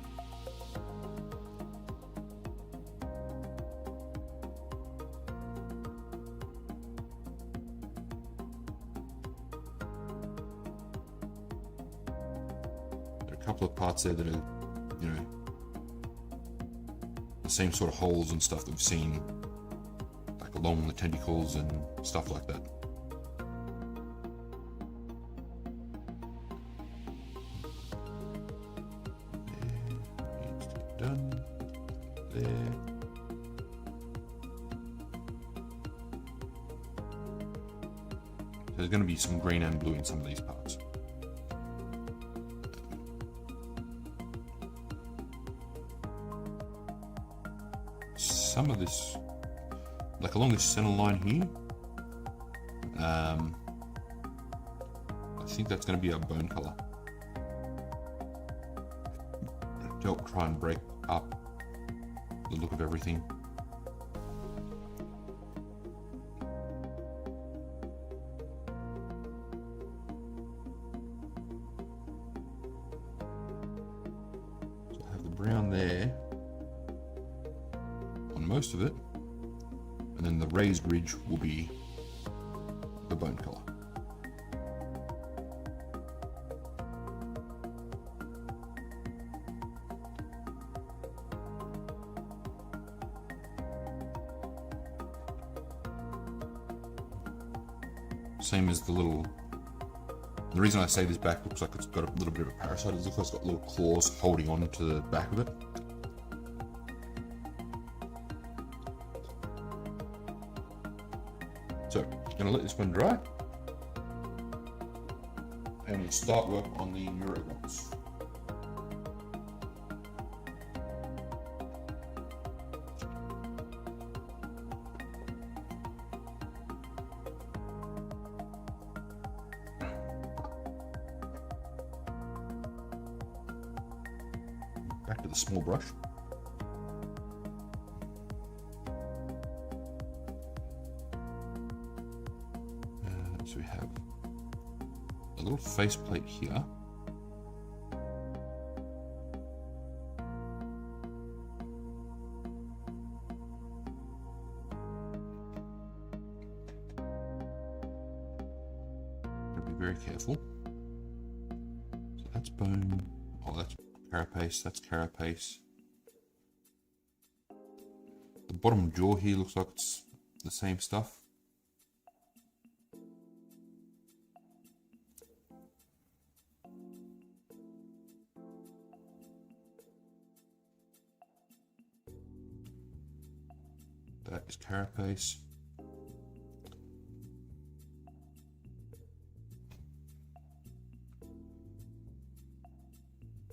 There are a couple of parts there that are, you know, the same sort of holes and stuff that we've seen like along the tentacles and stuff like that. There, needs to get done. There. So there's going to be some green and blue in some of these parts. Some of this, like along this center line here, I think that's going to be our bone color to help try and break up the look of everything. So I have the brown there on most of it, and then the raised ridge will be the bone color. Same as the little, the reason I say this back looks like it's got a little bit of a parasite is because it's got little claws holding on to the back of it. So, I'm going to let this one dry, and we'll start work on the neurons. Back to the small brush. So we have a little faceplate here. Gotta be very careful. So that's bone. Oh, that's carapace. That's carapace. The bottom jaw here looks like it's the same stuff. That is carapace.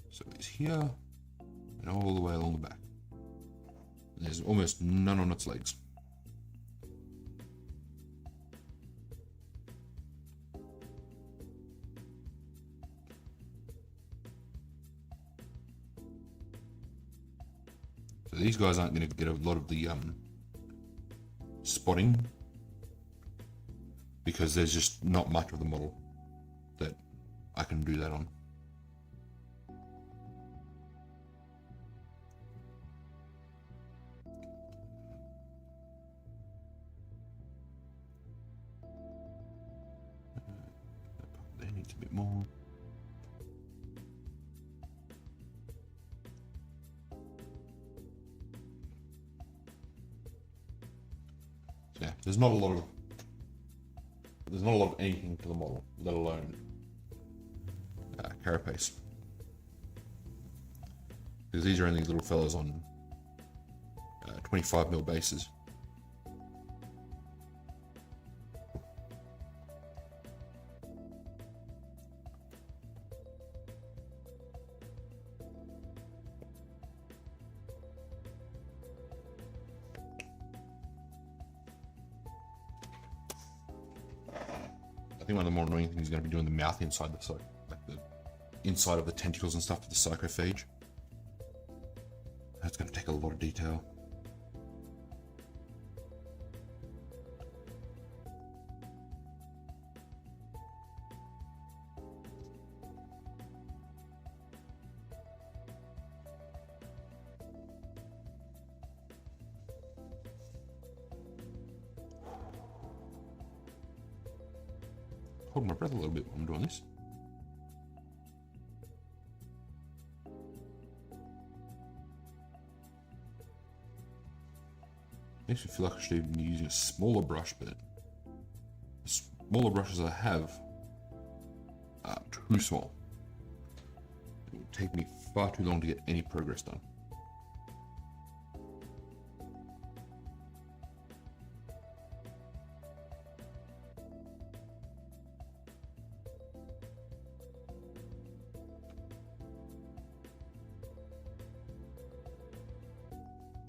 So it's here and all the way along the back. And there's almost none on its legs. So these guys aren't going to get a lot of the spotting because there's just not much of the model that I can do that on. There needs a bit more. Yeah, there's not a lot of anything to the model, let alone carapace, because these are only little fellas on 25mm bases. I think one of the more annoying things is going to be doing the mouth inside the like the inside of the tentacles and stuff for the psychophage. That's going to take a lot of detail. Hold my breath a little bit while I'm doing this. Makes me feel like I should be using a smaller brush, but the smaller brushes I have are too small. It would take me far too long to get any progress done.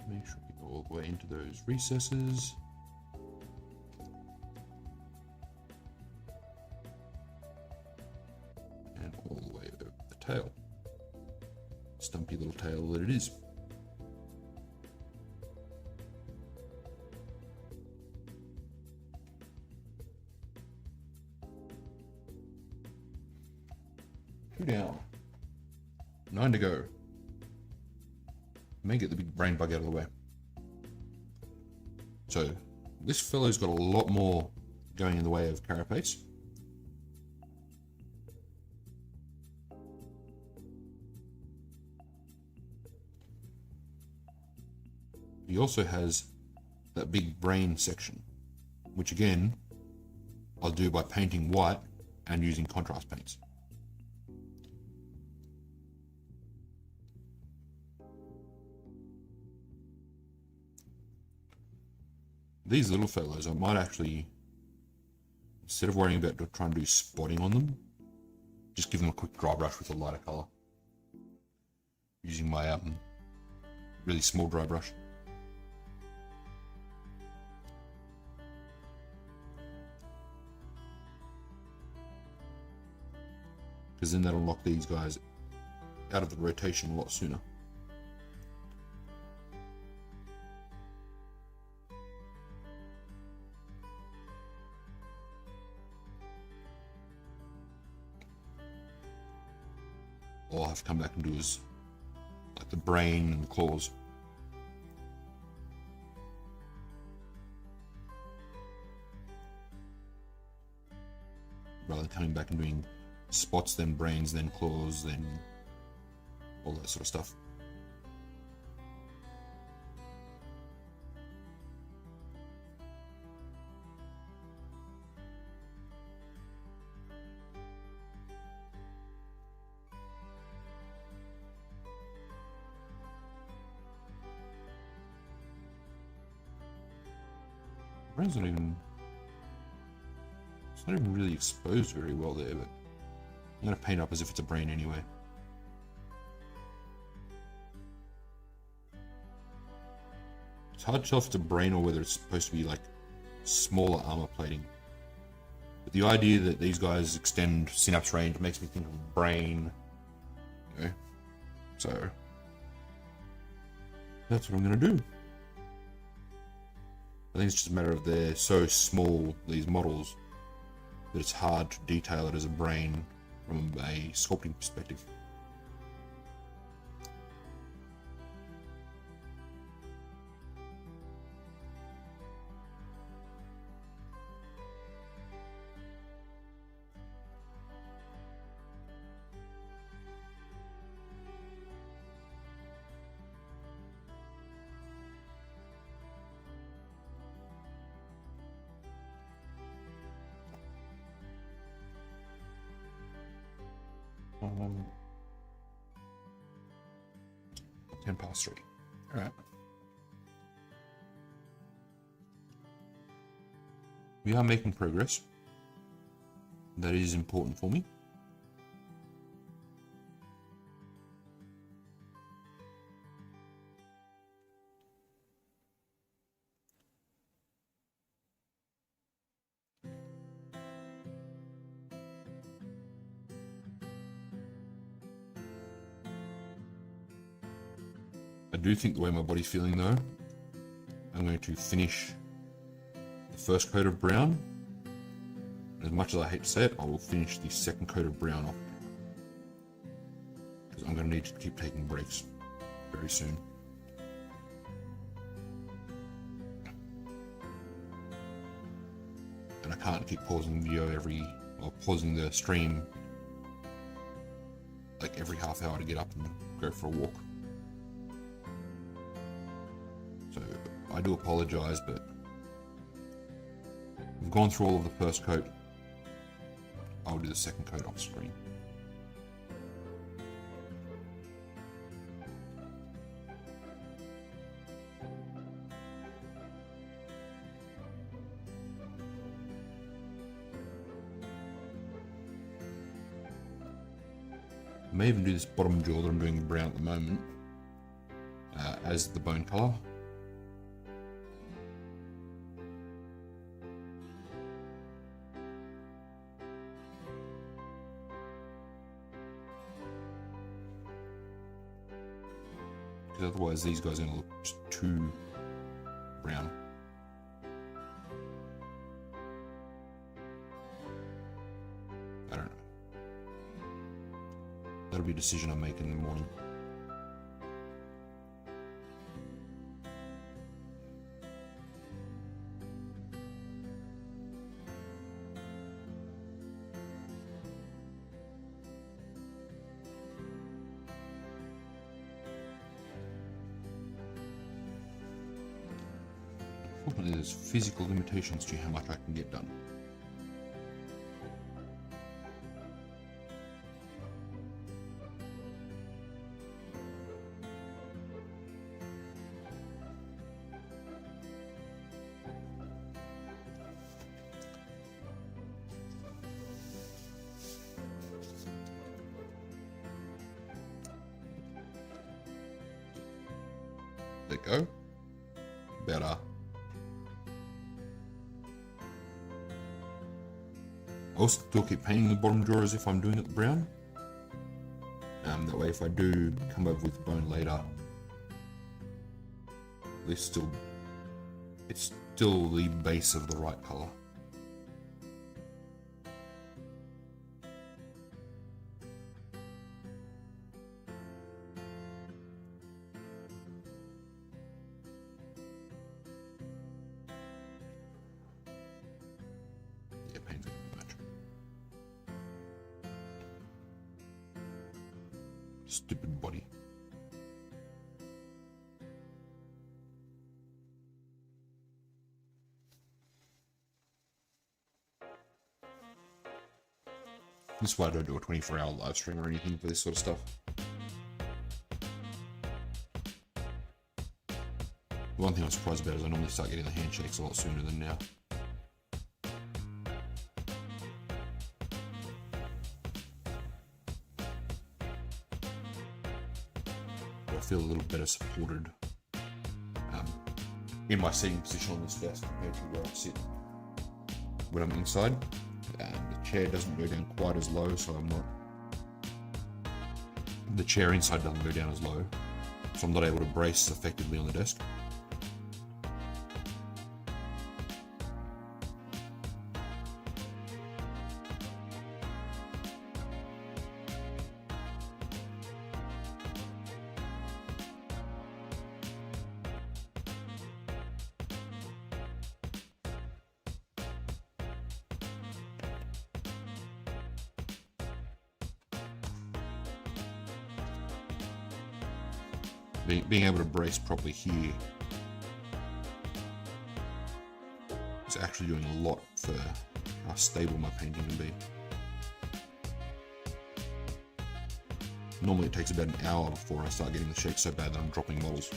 Make sure we go all the way into those recesses. And all the way over the tail. Stumpy little tail that it is. Two down. 9 to go. May get the big brain bug out of the way. So this fellow's got a lot more going in the way of carapace. He also has that big brain section, which again I'll do by painting white and using contrast paints. These little fellows, I might actually, instead of worrying about trying to do spotting on them, just give them a quick dry brush with a lighter color. Using my really small dry brush. Because then that'll knock these guys out of the rotation a lot sooner. All I'll have to come back and do is like the brain and the claws. Rather than coming back and doing spots, then brains, then claws, then all that sort of stuff. Brain's not even, it's not even really exposed very well there, but I'm going to paint up as if it's a brain anyway. It's hard to tell if it's a brain or whether it's supposed to be like smaller armor plating. But the idea that these guys extend synapse range makes me think of brain. You know? So that's what I'm going to do. I think it's just a matter of they're so small, these models, that it's hard to detail it as a brain from a sculpting perspective. Um, 10 past 3. All right. We are making progress. That is important for me. do think the way my body's feeling though, I'm going to finish the first coat of brown. As much as I hate to say it, I will finish the second coat of brown off. Because I'm going to need to keep taking breaks very soon. And I can't keep pausing the video pausing the stream like every half hour to get up and go for a walk. So I do apologize, but we've gone through all of the first coat. I'll do the second coat off screen. I may even do this bottom jaw that I'm doing in brown at the moment as the bone colour. Because otherwise these guys are going to look just too brown. I don't know. That'll be a decision I make in the morning. Unfortunately, there's physical limitations to how much I can get done. There you go. Better. I'll still keep painting the bottom jaw as if I'm doing it brown. That way if I do come over with bone later, it's still the base of the right colour. Stupid body. This is why I don't do a 24-hour live stream or anything for this sort of stuff. The one thing I'm surprised about is I normally start getting the handshakes a lot sooner than now. I feel a little better supported in my seating position on this desk compared to where I sit when I'm inside. The chair doesn't go down quite as low, so the chair inside doesn't go down as low, so I'm not able to brace effectively on the desk. Being able to brace properly here is actually doing a lot for how stable my painting can be. Normally it takes about an hour before I start getting the shake so bad that I'm dropping models.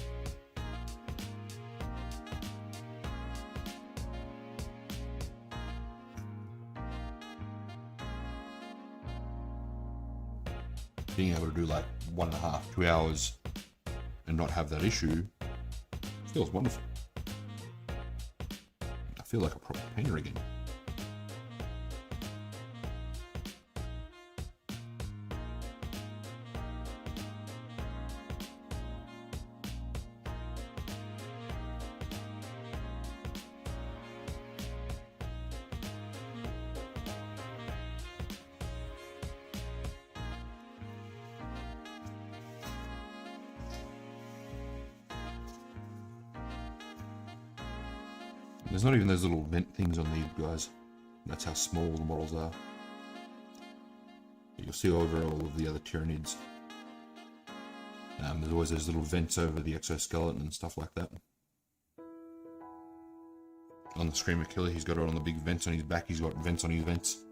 Being able to do like 1.5, 2 hours and not have that issue feels wonderful. I feel like a proper painter again. There's not even those little vent things on these guys. That's how small the models are. You'll see over all of the other Tyranids. There's always those little vents over the exoskeleton and stuff like that. On the Screamer Killer, he's got it on the big vents on his back, he's got vents on his vents.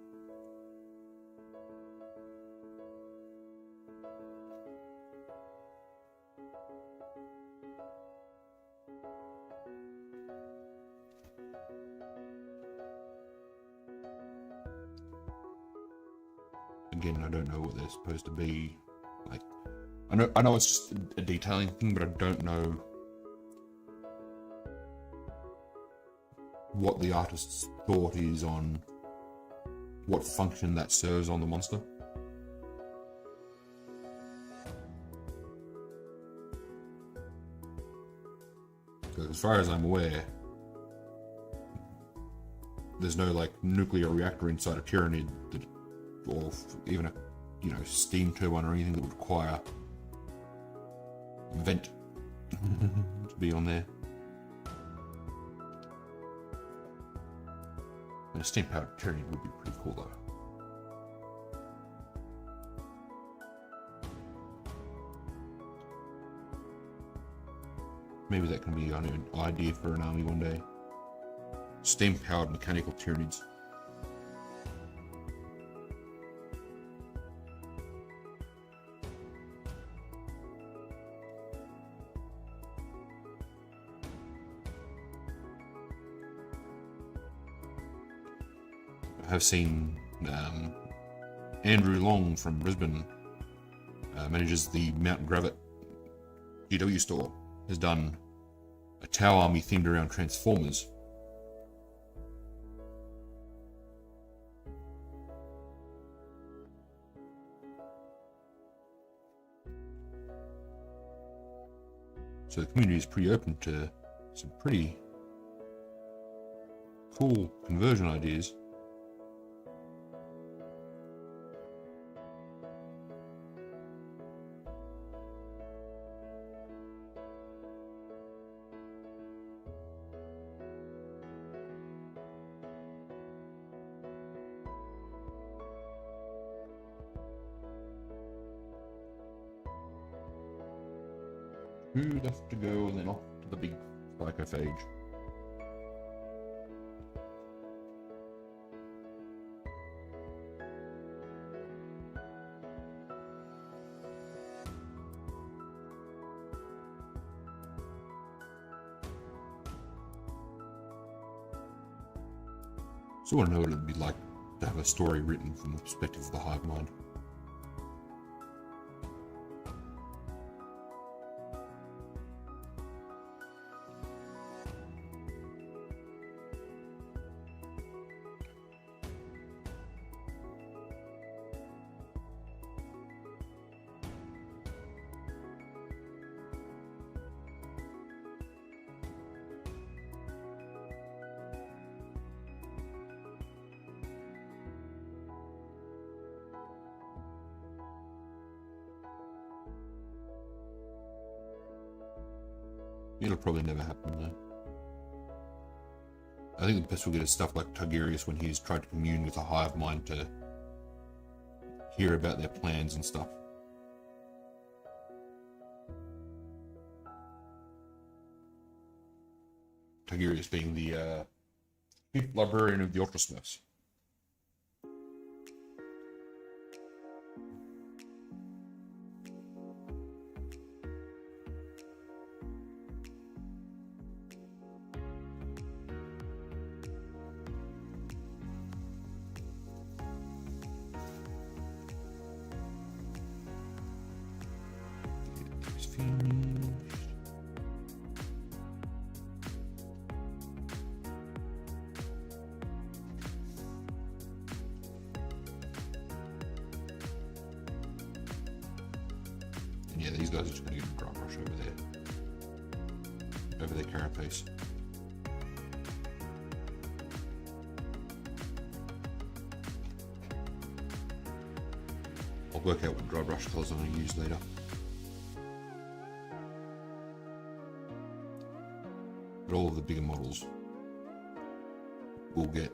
Again, I don't know what they're supposed to be. Like, I know it's just a detailing thing, but I don't know what the artist's thought is on what function that serves on the monster. Because as far as I'm aware, there's no like nuclear reactor inside a Tyranid that, or even a steam turbine or anything that would require vent to be on there. And a steam powered Tyranid would be pretty cool though. Maybe that can be an idea for an army one day. Steam powered mechanical Tyranids. I have seen Andrew Long from Brisbane, manages the Mount Gravit GW store, has done a Tau army themed around Transformers. So the community is pretty open to some pretty cool conversion ideas. Who left to go and then off to the big psychophage. So I want to know what it'd be like to have a story written from the perspective of the hive mind. It'll probably never happen though. I think the best we'll get is stuff like Tigurius when he's tried to commune with a hive mind to hear about their plans and stuff. Tigurius being the chief librarian of the Ultra Smurfs. And yeah, these guys are just going to get a dry brush over their carapace. I'll work out what dry brush colours I'm going to use later. But all of the bigger models we'll get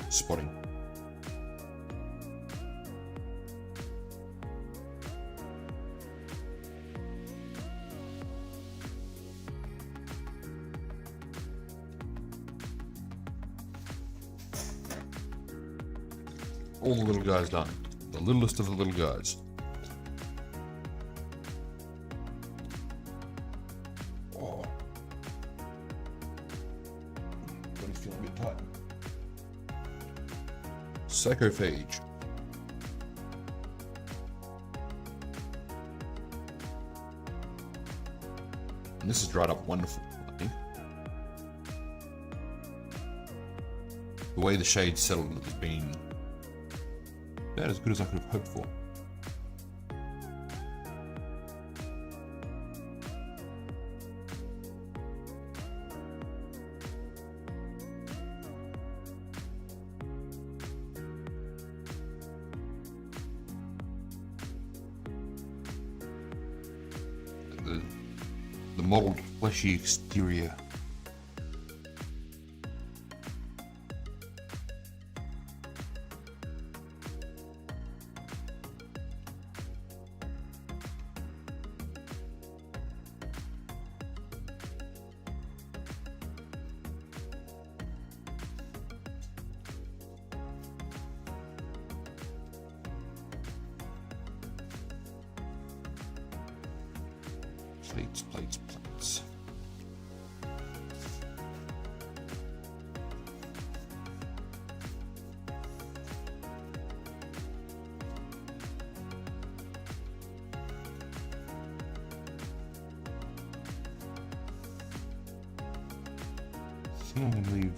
spotting. All the little guys done. The littlest of the little guys. Oh. Body's feeling a bit tight. Psychophage. And this is dried up wonderful, I think. The way the shades settled has been about as good as I could have hoped for. The mottled, fleshy exterior. Plates. I think I'm going to leave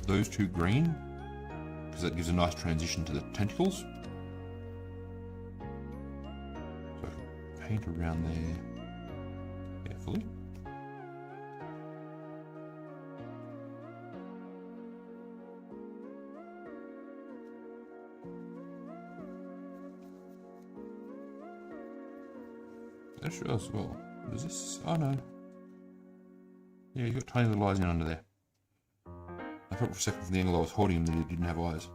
those two green, because that gives a nice transition to the tentacles. Paint around there carefully. That sure as well. Is this? Oh no. Yeah, you got tiny little eyes in under there. I thought for a second from the angle I was holding him that he didn't have eyes.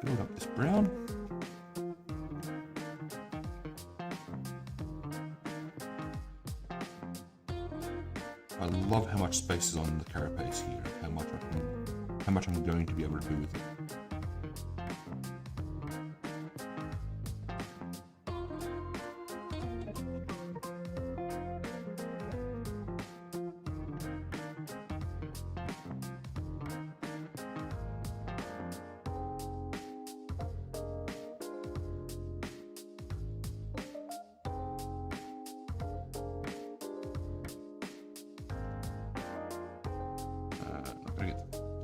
Build up this brown. I love how much space is on the carapace here. How much I'm going to be able to do with it.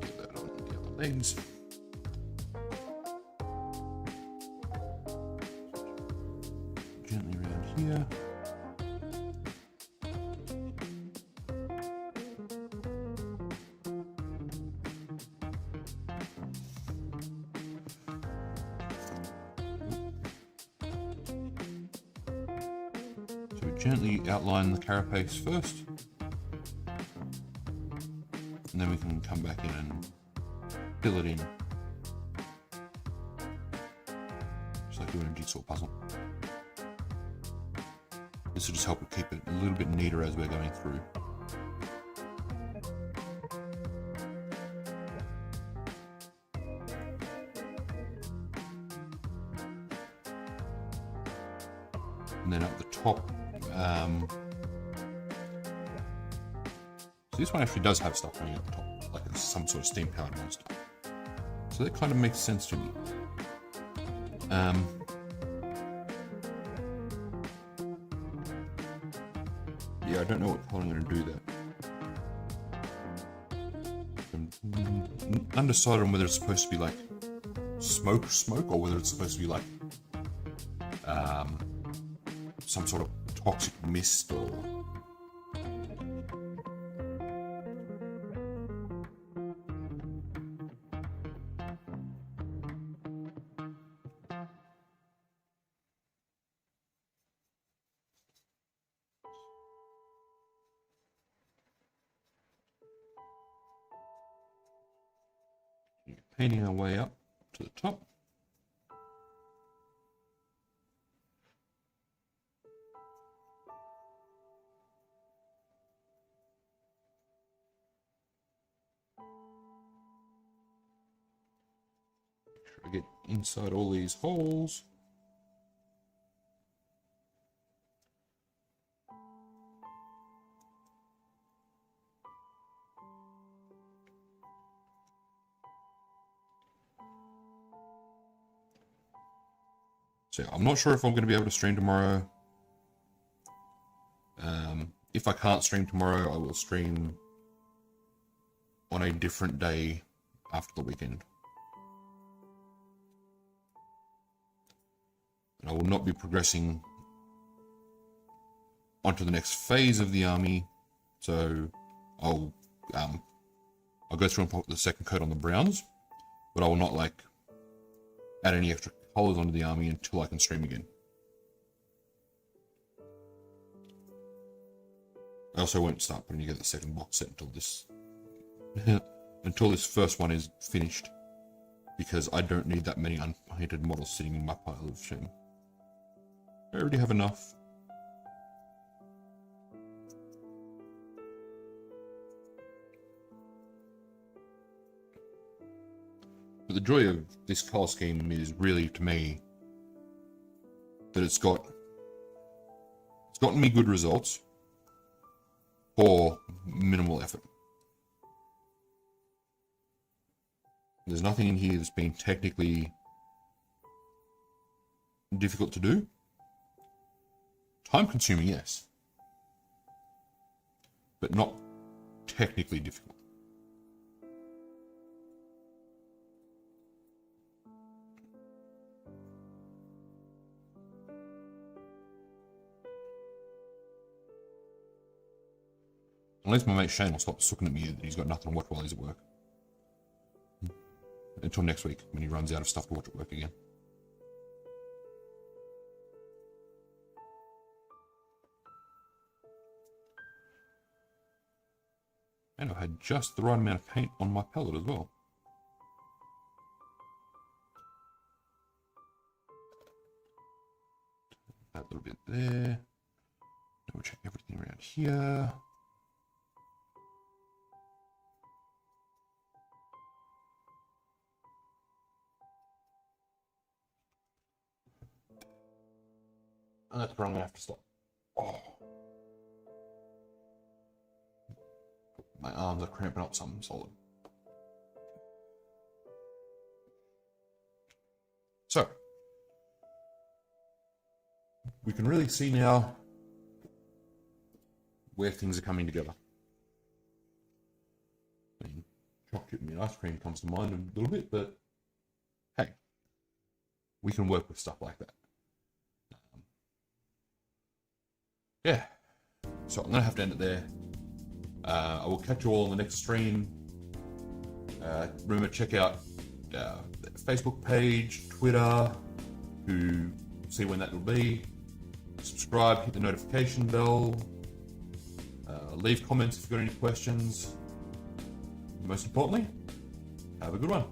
Get that on the other legs. Gently around here. So we gently outline the carapace first. And then we can come back in and fill it in. Just like doing a jigsaw puzzle. This will just help it keep it a little bit neater as we're going through. And then up the top, so this one actually does have stuff going at the top, like it's some sort of steam powered monster. So that kind of makes sense to me. Yeah, I don't know what color I'm going to do that. I'm undecided on whether it's supposed to be like smoke, or whether it's supposed to be like some sort of toxic mist or painting our way up to the top. Make sure I get inside all these holes. So I'm not sure if I'm going to be able to stream tomorrow. If I can't stream tomorrow, I will stream on a different day after the weekend. And I will not be progressing onto the next phase of the army. So I'll go through and put the second coat on the browns, but I will not like add any extra colors onto the army until I can stream again. I also won't start putting together the second box set until this until this first one is finished, because I don't need that many unpainted models sitting in my pile of shame. I already have enough. But the joy of this color scheme is really, to me, that it's gotten me good results for minimal effort. There's nothing in here that's been technically difficult to do. Time consuming, yes, but not technically difficult. Unless my mate Shane will stop looking at me that he's got nothing to watch while he's at work. Until next week, when he runs out of stuff to watch at work again. And I've had just the right amount of paint on my palette as well. That little bit there. Double check everything around here. And that's where I'm going to have to stop. Oh. My arms are cramping up something solid. So, we can really see now where things are coming together. I mean, chocolate and ice cream comes to mind a little bit, but hey, we can work with stuff like that. Yeah, so I'm going to have to end it there. I will catch you all on the next stream. Remember, check out the Facebook page, Twitter, to see when that will be. Subscribe, hit the notification bell. Leave comments if you've got any questions. Most importantly, have a good one.